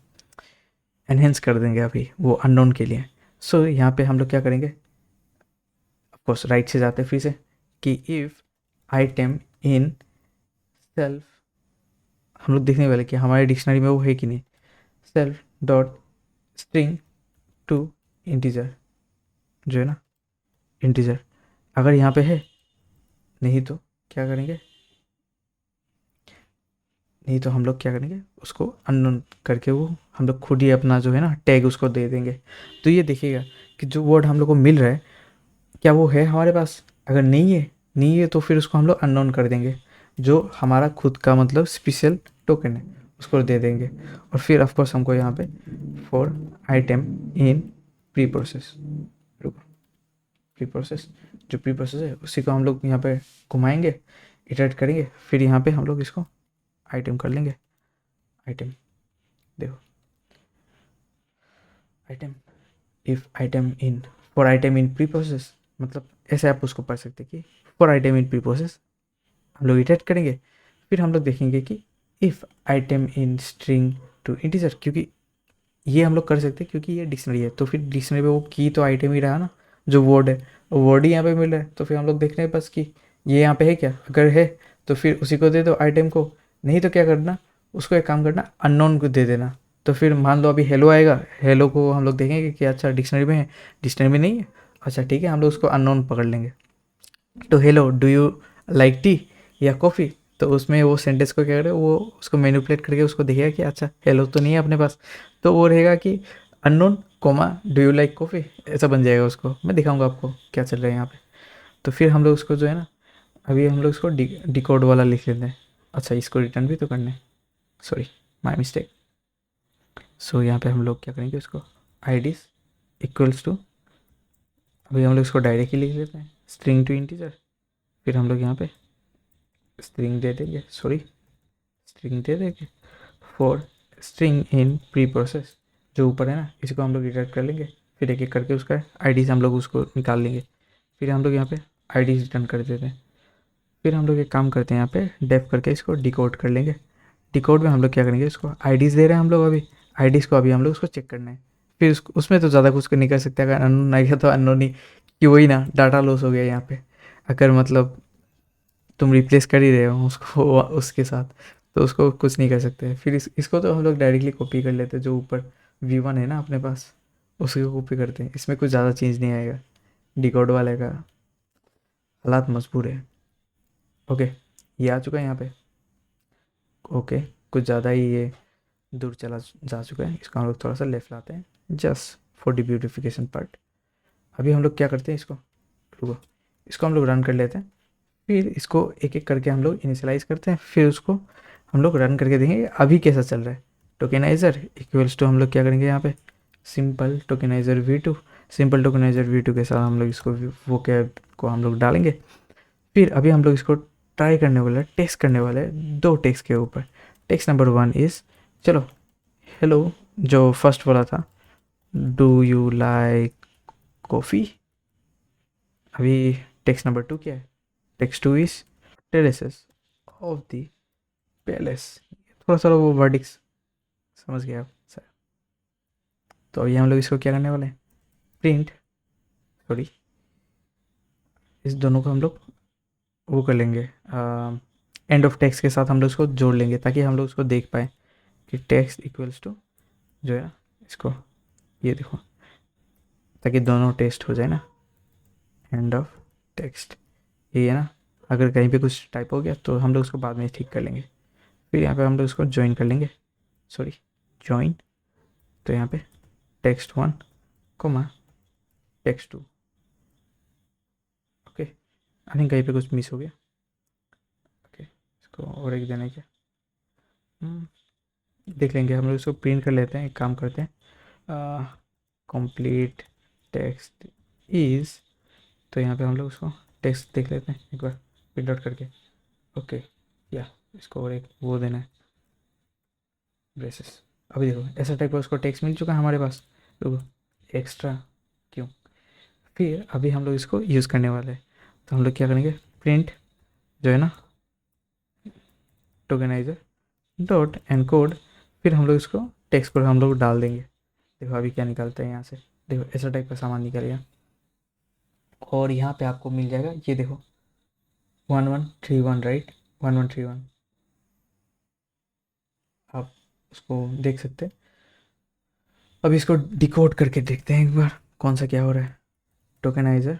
एनहेंस कर देंगे अभी वो अननोन के लिए। सो यहाँ पे हम लोग क्या करेंगे, ऑफकोर्स राइट से जाते हैं फिर से कि इफ़ आइटम इन सेल्फ, हम लोग देखने वाले कि हमारे डिक्शनरी में वो है कि नहीं, self dot string to integer, जो है ना इंटीजर, अगर यहाँ पे है, नहीं तो क्या करेंगे, नहीं तो हम लोग क्या करेंगे उसको अननोन करके वो हम लोग खुद ही अपना जो है ना टैग उसको दे देंगे। तो ये देखिएगा कि जो वर्ड हम लोग को मिल रहा है क्या वो है हमारे पास, अगर नहीं है, नहीं है तो फिर उसको हम लोग अननोन कर देंगे, जो हमारा खुद का मतलब स्पेशल टोकन है उसको दे देंगे। और फिर ऑफकोर्स हमको यहाँ पे for item in pre process, pre process, जो प्री प्रोसेस है उसी को हम लोग यहाँ पे घुमाएंगे, इटरेट करेंगे, फिर यहाँ पे हम लोग इसको आइटम कर लेंगे। आइटम देखो, item if item in, for item in preprocess, मतलब ऐसे आप उसको पढ़ सकते कि for item in preprocess हम लोग इटरेट करेंगे, फिर हम लोग देखेंगे कि if item in string to integer, क्योंकि ये हम लोग कर सकते हैं क्योंकि ये डिक्शनरी है, तो फिर डिक्शनरी में वो की तो आइटम ही रहा ना, जो वर्ड है वो वर्ड ही यहाँ पे मिल रहा है, तो फिर हम लोग देख रहे हैं बस कि ये यहाँ पे है क्या, अगर है तो फिर उसी को दे दो आइटम को, नहीं तो क्या करना, उसको एक काम करना अननोन को दे देना। तो फिर मान लो अभी हेलो आएगा, हेलो को हम लोग देखेंगे कि अच्छा डिक्शनरी में है, डिक्शनरी में नहीं है, अच्छा ठीक है हम लोग उसको अननोन पकड़ लेंगे। तो hello do you like T या कॉफ़ी, तो उसमें वो सेंटेंस को क्या करे, वो उसको मैनिपुलेट करके उसको देखेगा कि अच्छा हेलो तो नहीं है अपने पास, तो वो रहेगा कि unknown comma do you like coffee, ऐसा बन जाएगा। उसको मैं दिखाऊंगा आपको क्या चल रहा है यहाँ पे। तो फिर हम लोग उसको जो है ना, अभी हम लोग इसको डिकोड वाला लिख लेते हैं, अच्छा इसको रिटर्न भी तो करना है, सॉरी माई मिस्टेक। सो यहाँ पे हम लोग क्या करेंगे, उसको आई डीज इक्वल्स टू, अभी हम लोग इसको डायरेक्टली लिख लेते हैं स्ट्रिंग टू इंटीजर, फिर हम लोग यहाँ पे स्ट्रिंग दे देंगे, सॉरी स्ट्रिंग दे देंगे for string in pre process, जो ऊपर है ना इसको हम लोग रिटर्न कर लेंगे, फिर एक एक करके उसका आईडी से हम लोग उसको निकाल लेंगे, फिर हम लोग यहाँ पे आईडी रिटर्न कर देते हैं। फिर हम लोग एक काम करते हैं, यहाँ पे डेफ करके इसको डिकोड कर लेंगे। डिकोड में हम लोग क्या करेंगे, इसको आईडीज़ दे रहे हैं हम लोग, अभी आईडीज़ को अभी हम लोग उसको चेक करना है, फिर उसमें तो ज़्यादा कुछ नहीं कर सकते, अगर अननोन आ गया तो अननोन ही कि वही ना डाटा लॉस हो गया यहाँ पे, अगर मतलब तुम रिप्लेस कर ही रहे हो उसको उसके साथ, तो उसको कुछ नहीं कर सकते। फिर इसको तो हम लोग डायरेक्टली कॉपी कर लेते हैं, जो ऊपर V1 है ना अपने पास उसी को कॉपी करते हैं, इसमें कुछ ज़्यादा चेंज नहीं आएगा, डिकोड वाले का हालात मजबूर है। ओके ये आ चुका है यहाँ पे, ओके कुछ ज़्यादा ही ये दूर चला जा चुका है, इसको हम लोग थोड़ा सा लेफ्ट लाते हैं just for the beautification part. अभी हम लोग क्या करते हैं, इसको रुको, इसको हम लोग रन कर लेते हैं, फिर इसको एक एक करके हम लोग इनिशियलाइज़ करते हैं, फिर उसको हम लोग रन करके देखेंगे अभी कैसा चल रहा है। टोकेनाइज़र इक्वल्स टू हम लोग क्या करेंगे यहाँ पे सिंपल टोकेनाइज़र V2, सिंपल टोकेनाइज़र V2 के साथ हम लोग इसको वो कैब को हम लोग डालेंगे। फिर अभी हम लोग इसको ट्राई करने वाले, टेक्स्ट करने वाले दो टेक्स्ट के ऊपर। टेक्स्ट नंबर 1 इज़, चलो हेलो जो फर्स्ट वाला था, डू यू लाइक कॉफ़ी। अभी टेक्स्ट नंबर 2 क्या है, text 2 is terraces of the palace, थोड़ा सा वो वर्डिक्स समझ गए आप सर। तो अभी हम लोग इसको क्या करने वाले हैं, प्रिंट, सॉरी इस दोनों को हम लोग वो कर लेंगे, एंड ऑफ टेक्स्ट के साथ हम लोग उसको जोड़ लेंगे ताकि हम लोग उसको देख पाए कि टेक्स्ट इक्वल्स टू जो है ना इसको, ये देखो ताकि दोनों टेस्ट हो जाए ना, एंड ऑफ टेक्स्ट ये है ना, अगर कहीं पे कुछ टाइप हो गया तो हम लोग उसको बाद में ठीक कर लेंगे। फिर यहाँ पे हम लोग उसको ज्वाइन कर लेंगे, सॉरी ज्वाइन, तो यहाँ पे text 1 comma text 2, okay I think कहीं पे कुछ मिस हो गया, ओके इसको और एक देना है क्या, देख लेंगे हम लोग इसको प्रिंट कर लेते हैं, एक काम करते हैं कंप्लीट टेक्स्ट इज़, तो यहाँ पे हम लोग उसको टेक्स्ट देख लेते हैं एक बार प्रिंट आउट करके, ओके या इसको और एक वो देना है, ब्रेसेस। अभी देखो ऐसा टाइप का उसको टेक्स्ट मिल चुका है हमारे पास। देखो एक्स्ट्रा क्यों, फिर अभी हम लोग इसको यूज़ करने वाले हैं। तो हम लोग क्या करेंगे, प्रिंट जो है ना टोकेनाइजर डॉट एनकोड, फिर हम लोग इसको टेक्स्ट पर हम लोग डाल देंगे। देखो अभी क्या निकलता है यहाँ से, देखो ऐसा टाइप का सामान निकल गया। और यहाँ पे आपको मिल जाएगा, ये देखो 1131 राइट, 1131 आप उसको देख सकते हैं। अब इसको डिकोड करके देखते हैं एक बार कौन सा क्या हो रहा है। टोकेनाइजर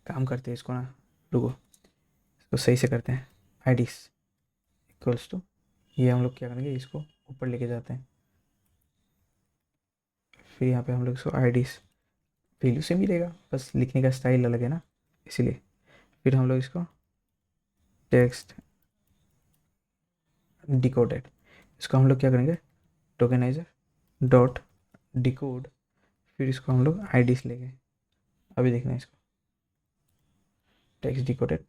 काम करते हैं इसको ना, रुको इसको सही से करते हैं। आईडीस इक्वल्स टू, ये हम लोग क्या करेंगे, इसको ऊपर लेके जाते हैं। फिर यहाँ पे हम लोग इसको आईडीस वैल्यू से मिलेगा, बस लिखने का स्टाइल अलग है ना इसीलिए। फिर हम लोग इसको टेक्स्ट डिकोडेड, इसको हम लोग क्या करेंगे, टोकेनाइजर डॉट डिकोड, फिर इसको हम लोग आईडीस लेंगे। अभी देखना है इसको, टेक्स्ट डिकोडेड,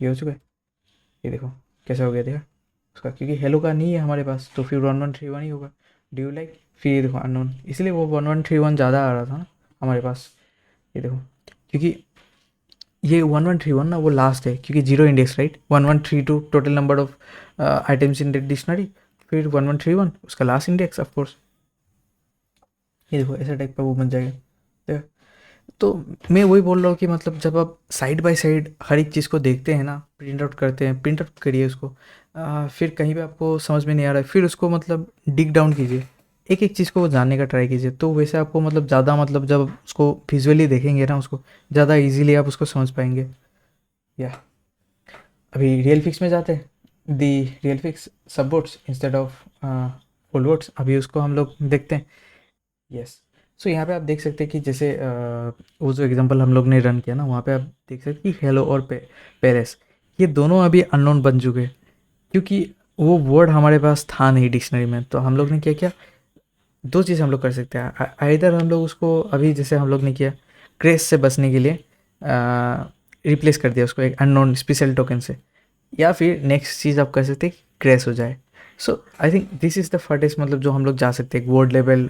ये हो चुका है। ये देखो कैसा हो गया, देखा उसका, क्योंकि हेलो का नहीं है हमारे पास, तो फिर 1131 ही होगा। डू यू लाइक, फिर ये देखो अननोन, इसलिए वो 1131 ज़्यादा आ रहा था ना हमारे पास। ये देखो क्योंकि ये 1131 ना वो लास्ट है, क्योंकि zero index right, 1132 total number of items in the dictionary, फिर 1131 उसका लास्ट इंडेक्स ऑफ कोर्स। ये देखो ऐसा टाइप का वो बन जाएगा। देखो, तो मैं वही बोल रहा हूँ कि मतलब जब आप साइड बाय साइड हर एक चीज़ को देखते हैं ना, प्रिंट आउट करते हैं, प्रिंट आउट करिए उसको, फिर कहीं पे आपको समझ में नहीं आ रहा है, फिर उसको मतलब डिग डाउन कीजिए, एक एक चीज़ को जानने का ट्राई कीजिए, तो वैसे आपको मतलब ज़्यादा मतलब जब उसको विजुअली देखेंगे ना, उसको ज़्यादा इजीली आप उसको समझ पाएंगे। या अभी रियल फिक्स में जाते हैं, दी रियल फिक्स सब words instead of full words, अभी उसको हम लोग देखते हैं। यस, सो यहाँ पे आप देख सकते हैं कि जैसे वो जो एग्जांपल हम लोग ने रन किया ना, वहाँ पे आप देख सकते हैं कि हेलो और पेरेस, ये दोनों अभी अननोन बन चुके हैं, क्योंकि वो वर्ड हमारे पास था नहीं डिक्शनरी में। तो हम लोग ने क्या किया, दो चीज़ हम लोग कर सकते हैं, आइदर हम लोग उसको अभी जैसे हम लोग ने किया क्रेस से बचने के लिए रिप्लेस कर दिया उसको एक अननोन स्पेशल टोकन से, या फिर नेक्स्ट चीज़ आप कर सकते हैं क्रैश हो जाए। So I think this is the furthest, मतलब जो हम लोग जा सकते हैं वर्ड लेवल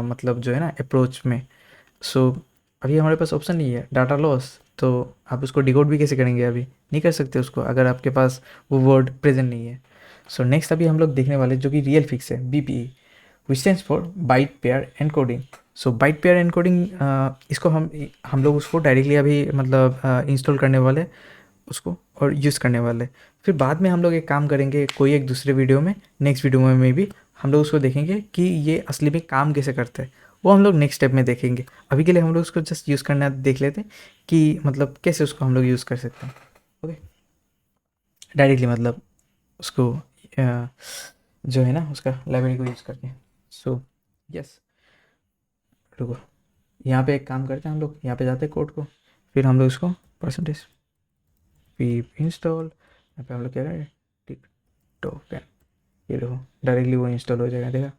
मतलब जो है ना अप्रोच में। सो अभी हमारे पास ऑप्शन नहीं है डाटा लॉस, तो आप उसको डिकोड भी कैसे करेंगे, अभी नहीं कर सकते उसको अगर आपके पास वो वर्ड प्रेजेंट नहीं है। सो नेक्स्ट अभी हम लोग देखने वाले जो कि रियल फिक्स है, BPE, which stands for byte pair encoding. So byte pair encoding, इसको हम लोग उसको डायरेक्टली अभी मतलब इंस्टॉल करने वाले उसको और यूज़ करने वाले। फिर बाद में हम लोग एक काम करेंगे कोई एक दूसरे वीडियो में, नेक्स्ट वीडियो में भी हम लोग उसको देखेंगे कि ये असली में काम कैसे करता है, वो हम लोग नेक्स्ट स्टेप में देखेंगे। अभी के लिए हम लोग उसको जस्ट यूज़ करना देख लेते हैं कि मतलब कैसे उसको हम लोग यूज़ कर सकते हैं। ओके, डायरेक्टली मतलब उसको जो है ना उसका लाइब्रेरी को यूज़ करके। सो यस, रुको यहाँ पे एक काम करते हैं, हम लोग यहाँ पे जाते हैं कोड को, फिर हम लोग इसको परसेंटेज pip इंस्टॉल, यहाँ पे हम लोग क्या करें, टिक टोकन, ये देखो डायरेक्टली वो इंस्टॉल हो जाएगा, देखा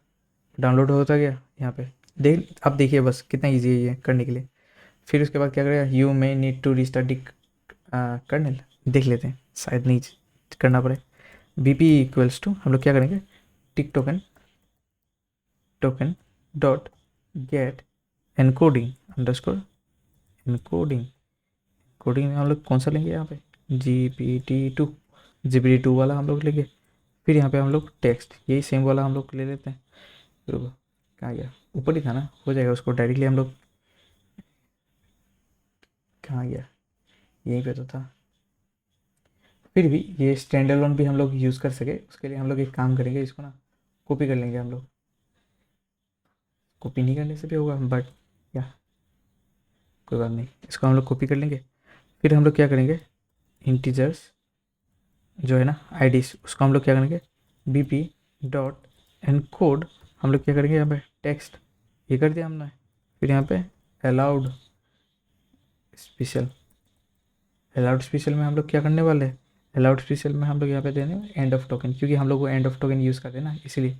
डाउनलोड होता गया यहाँ पे। देख अब देखिए बस कितना इजी है ये करने के लिए। फिर उसके बाद क्या करेगा, you may need to restart kernel, देख लेते हैं शायद नहीं करना पड़े। BP इक्वल्स टू हम लोग क्या करेंगे, tiktoken token dot get encoding underscore encoding. Coding में हम लोग कौन सा लेंगे यहाँ पे, GPT 2 वाला हम लोग लेंगे। फिर यहाँ पे हम लोग टेक्स्ट यही सेम वाला हम लोग ले लेते हैं। रुको कहाँ गया, ऊपर ही था ना, हो जाएगा उसको डायरेक्टली हम लोग, कहाँ गया, यहीं पे तो था। फिर भी ये स्टैंड अलोन भी हम लोग यूज़ कर सके, उसके लिए हम लोग एक काम करेंगे, इसको ना कॉपी कर लेंगे हम लोग, कॉपी नहीं करने से भी होगा बट या कोई बात नहीं, इसको हम लोग कॉपी कर लेंगे। फिर हम लोग क्या करेंगे, इंटीजर्स जो है ना आईडीज, उसको हम लोग क्या करेंगे, BP डॉट एनकोड, हम लोग क्या करेंगे यहाँ पे टेक्स्ट, ये कर दिया हमने। फिर यहाँ पे अलाउड स्पेशल, अलाउड स्पेशल में हम लोग क्या करने वाले हैं, अलाउड स्पेशल में हम लोग यहाँ पे देने एंड ऑफ टोकन, क्योंकि हम लोग वो एंड ऑफ टोकन यूज़ करते हैं ना इसीलिए।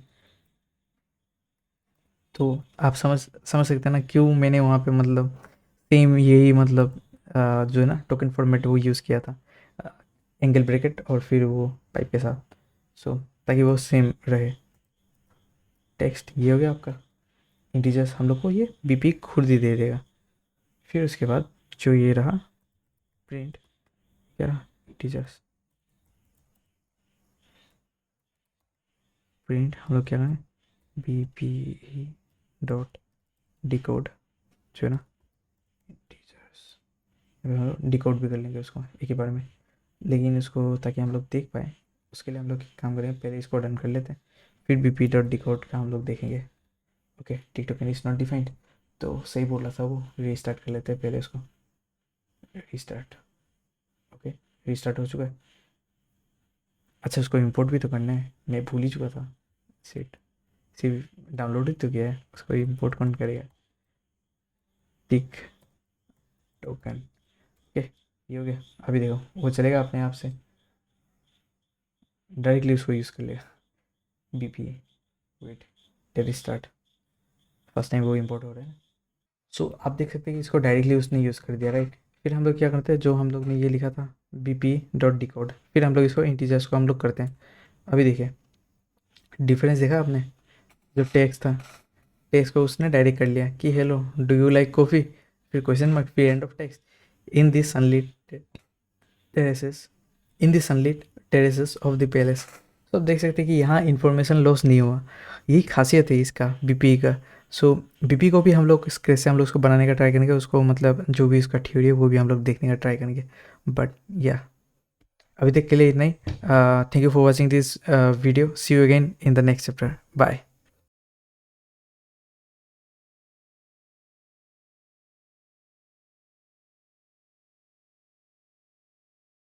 तो आप समझ सकते हैं ना क्यों मैंने वहाँ पे मतलब सेम यही मतलब जो है ना टोकन फॉर्मेट वो यूज़ किया था, एंगल ब्रैकेट और फिर वो पाइप के साथ। सो ताकि वो सेम रहे। टेक्स्ट ये हो गया आपका, इंटीजर्स हम लोग को ये बीपी खुद ही दे देगा। फिर उसके बाद जो ये रहा प्रिंट, क्या रहा, इंटीजर्स। प्रिंट हम लोग क्या करें, B P E dot decode, जो है ना इंटीजर्स, डिकोड भी कर लेंगे उसको एक ही बार में, लेकिन इसको ताकि हम लोग देख पाए उसके लिए हम लोग काम करेंगे, पहले इसको डन कर लेते हैं, फिर बी पी डॉट डिकोड का हम लोग देखेंगे। Okay, TikTok is not defined, तो सही बोला था वो, रीस्टार्ट कर लेते हैं पहले इसको, रीस्टार्ट। ओके, रीस्टार्ट हो चुका है। अच्छा, उसको इंपोर्ट भी तो करना है, मैं भूल ही चुका था। सेट सिर्फ डाउनलोड ही तो किया है, उसको इंपोर्ट कौन करेगा। टिक टोकन, ओके ये हो गया। अभी देखो वो चलेगा अपने आप से, डायरेक्टली उसको यूज़ कर लेगा। बी पी वेट डेली स्टार्ट, फर्स्ट टाइम वो इंपोर्ट हो रहा है। सो आप देख सकते हैं कि इसको डायरेक्टली उसने यूज़ कर दिया, राइट। फिर हम लोग क्या करते हैं, जो हम लोग ने ये लिखा था बी पी डॉट डिकोड, फिर हम लोग इसको इंटीजर्स को हम लोग करते हैं। अभी देखिए डिफरेंस देखा आपने, जो टेक्स्ट था, टेक्स्ट को उसने डायरेक्ट कर लिया कि hello do you like coffee, फिर क्वेश्चन मार्क, फिर end of text, in this sunlit terraces, in the sunlit terraces of the palace. तो आप देख सकते हैं कि यहाँ इन्फॉर्मेशन लॉस नहीं हुआ, यही खासियत है इसका बीपी का। सो बीपी को भी हम लोग कैसे हम लोग उसको बनाने का ट्राई करेंगे, उसको मतलब जो भी उसका थ्योरी है वो भी हम लोग देखने का ट्राई करेंगे। बट या अभी तक के लिए इतना ही। Thank you for watching this video, see you again in the next chapter, bye.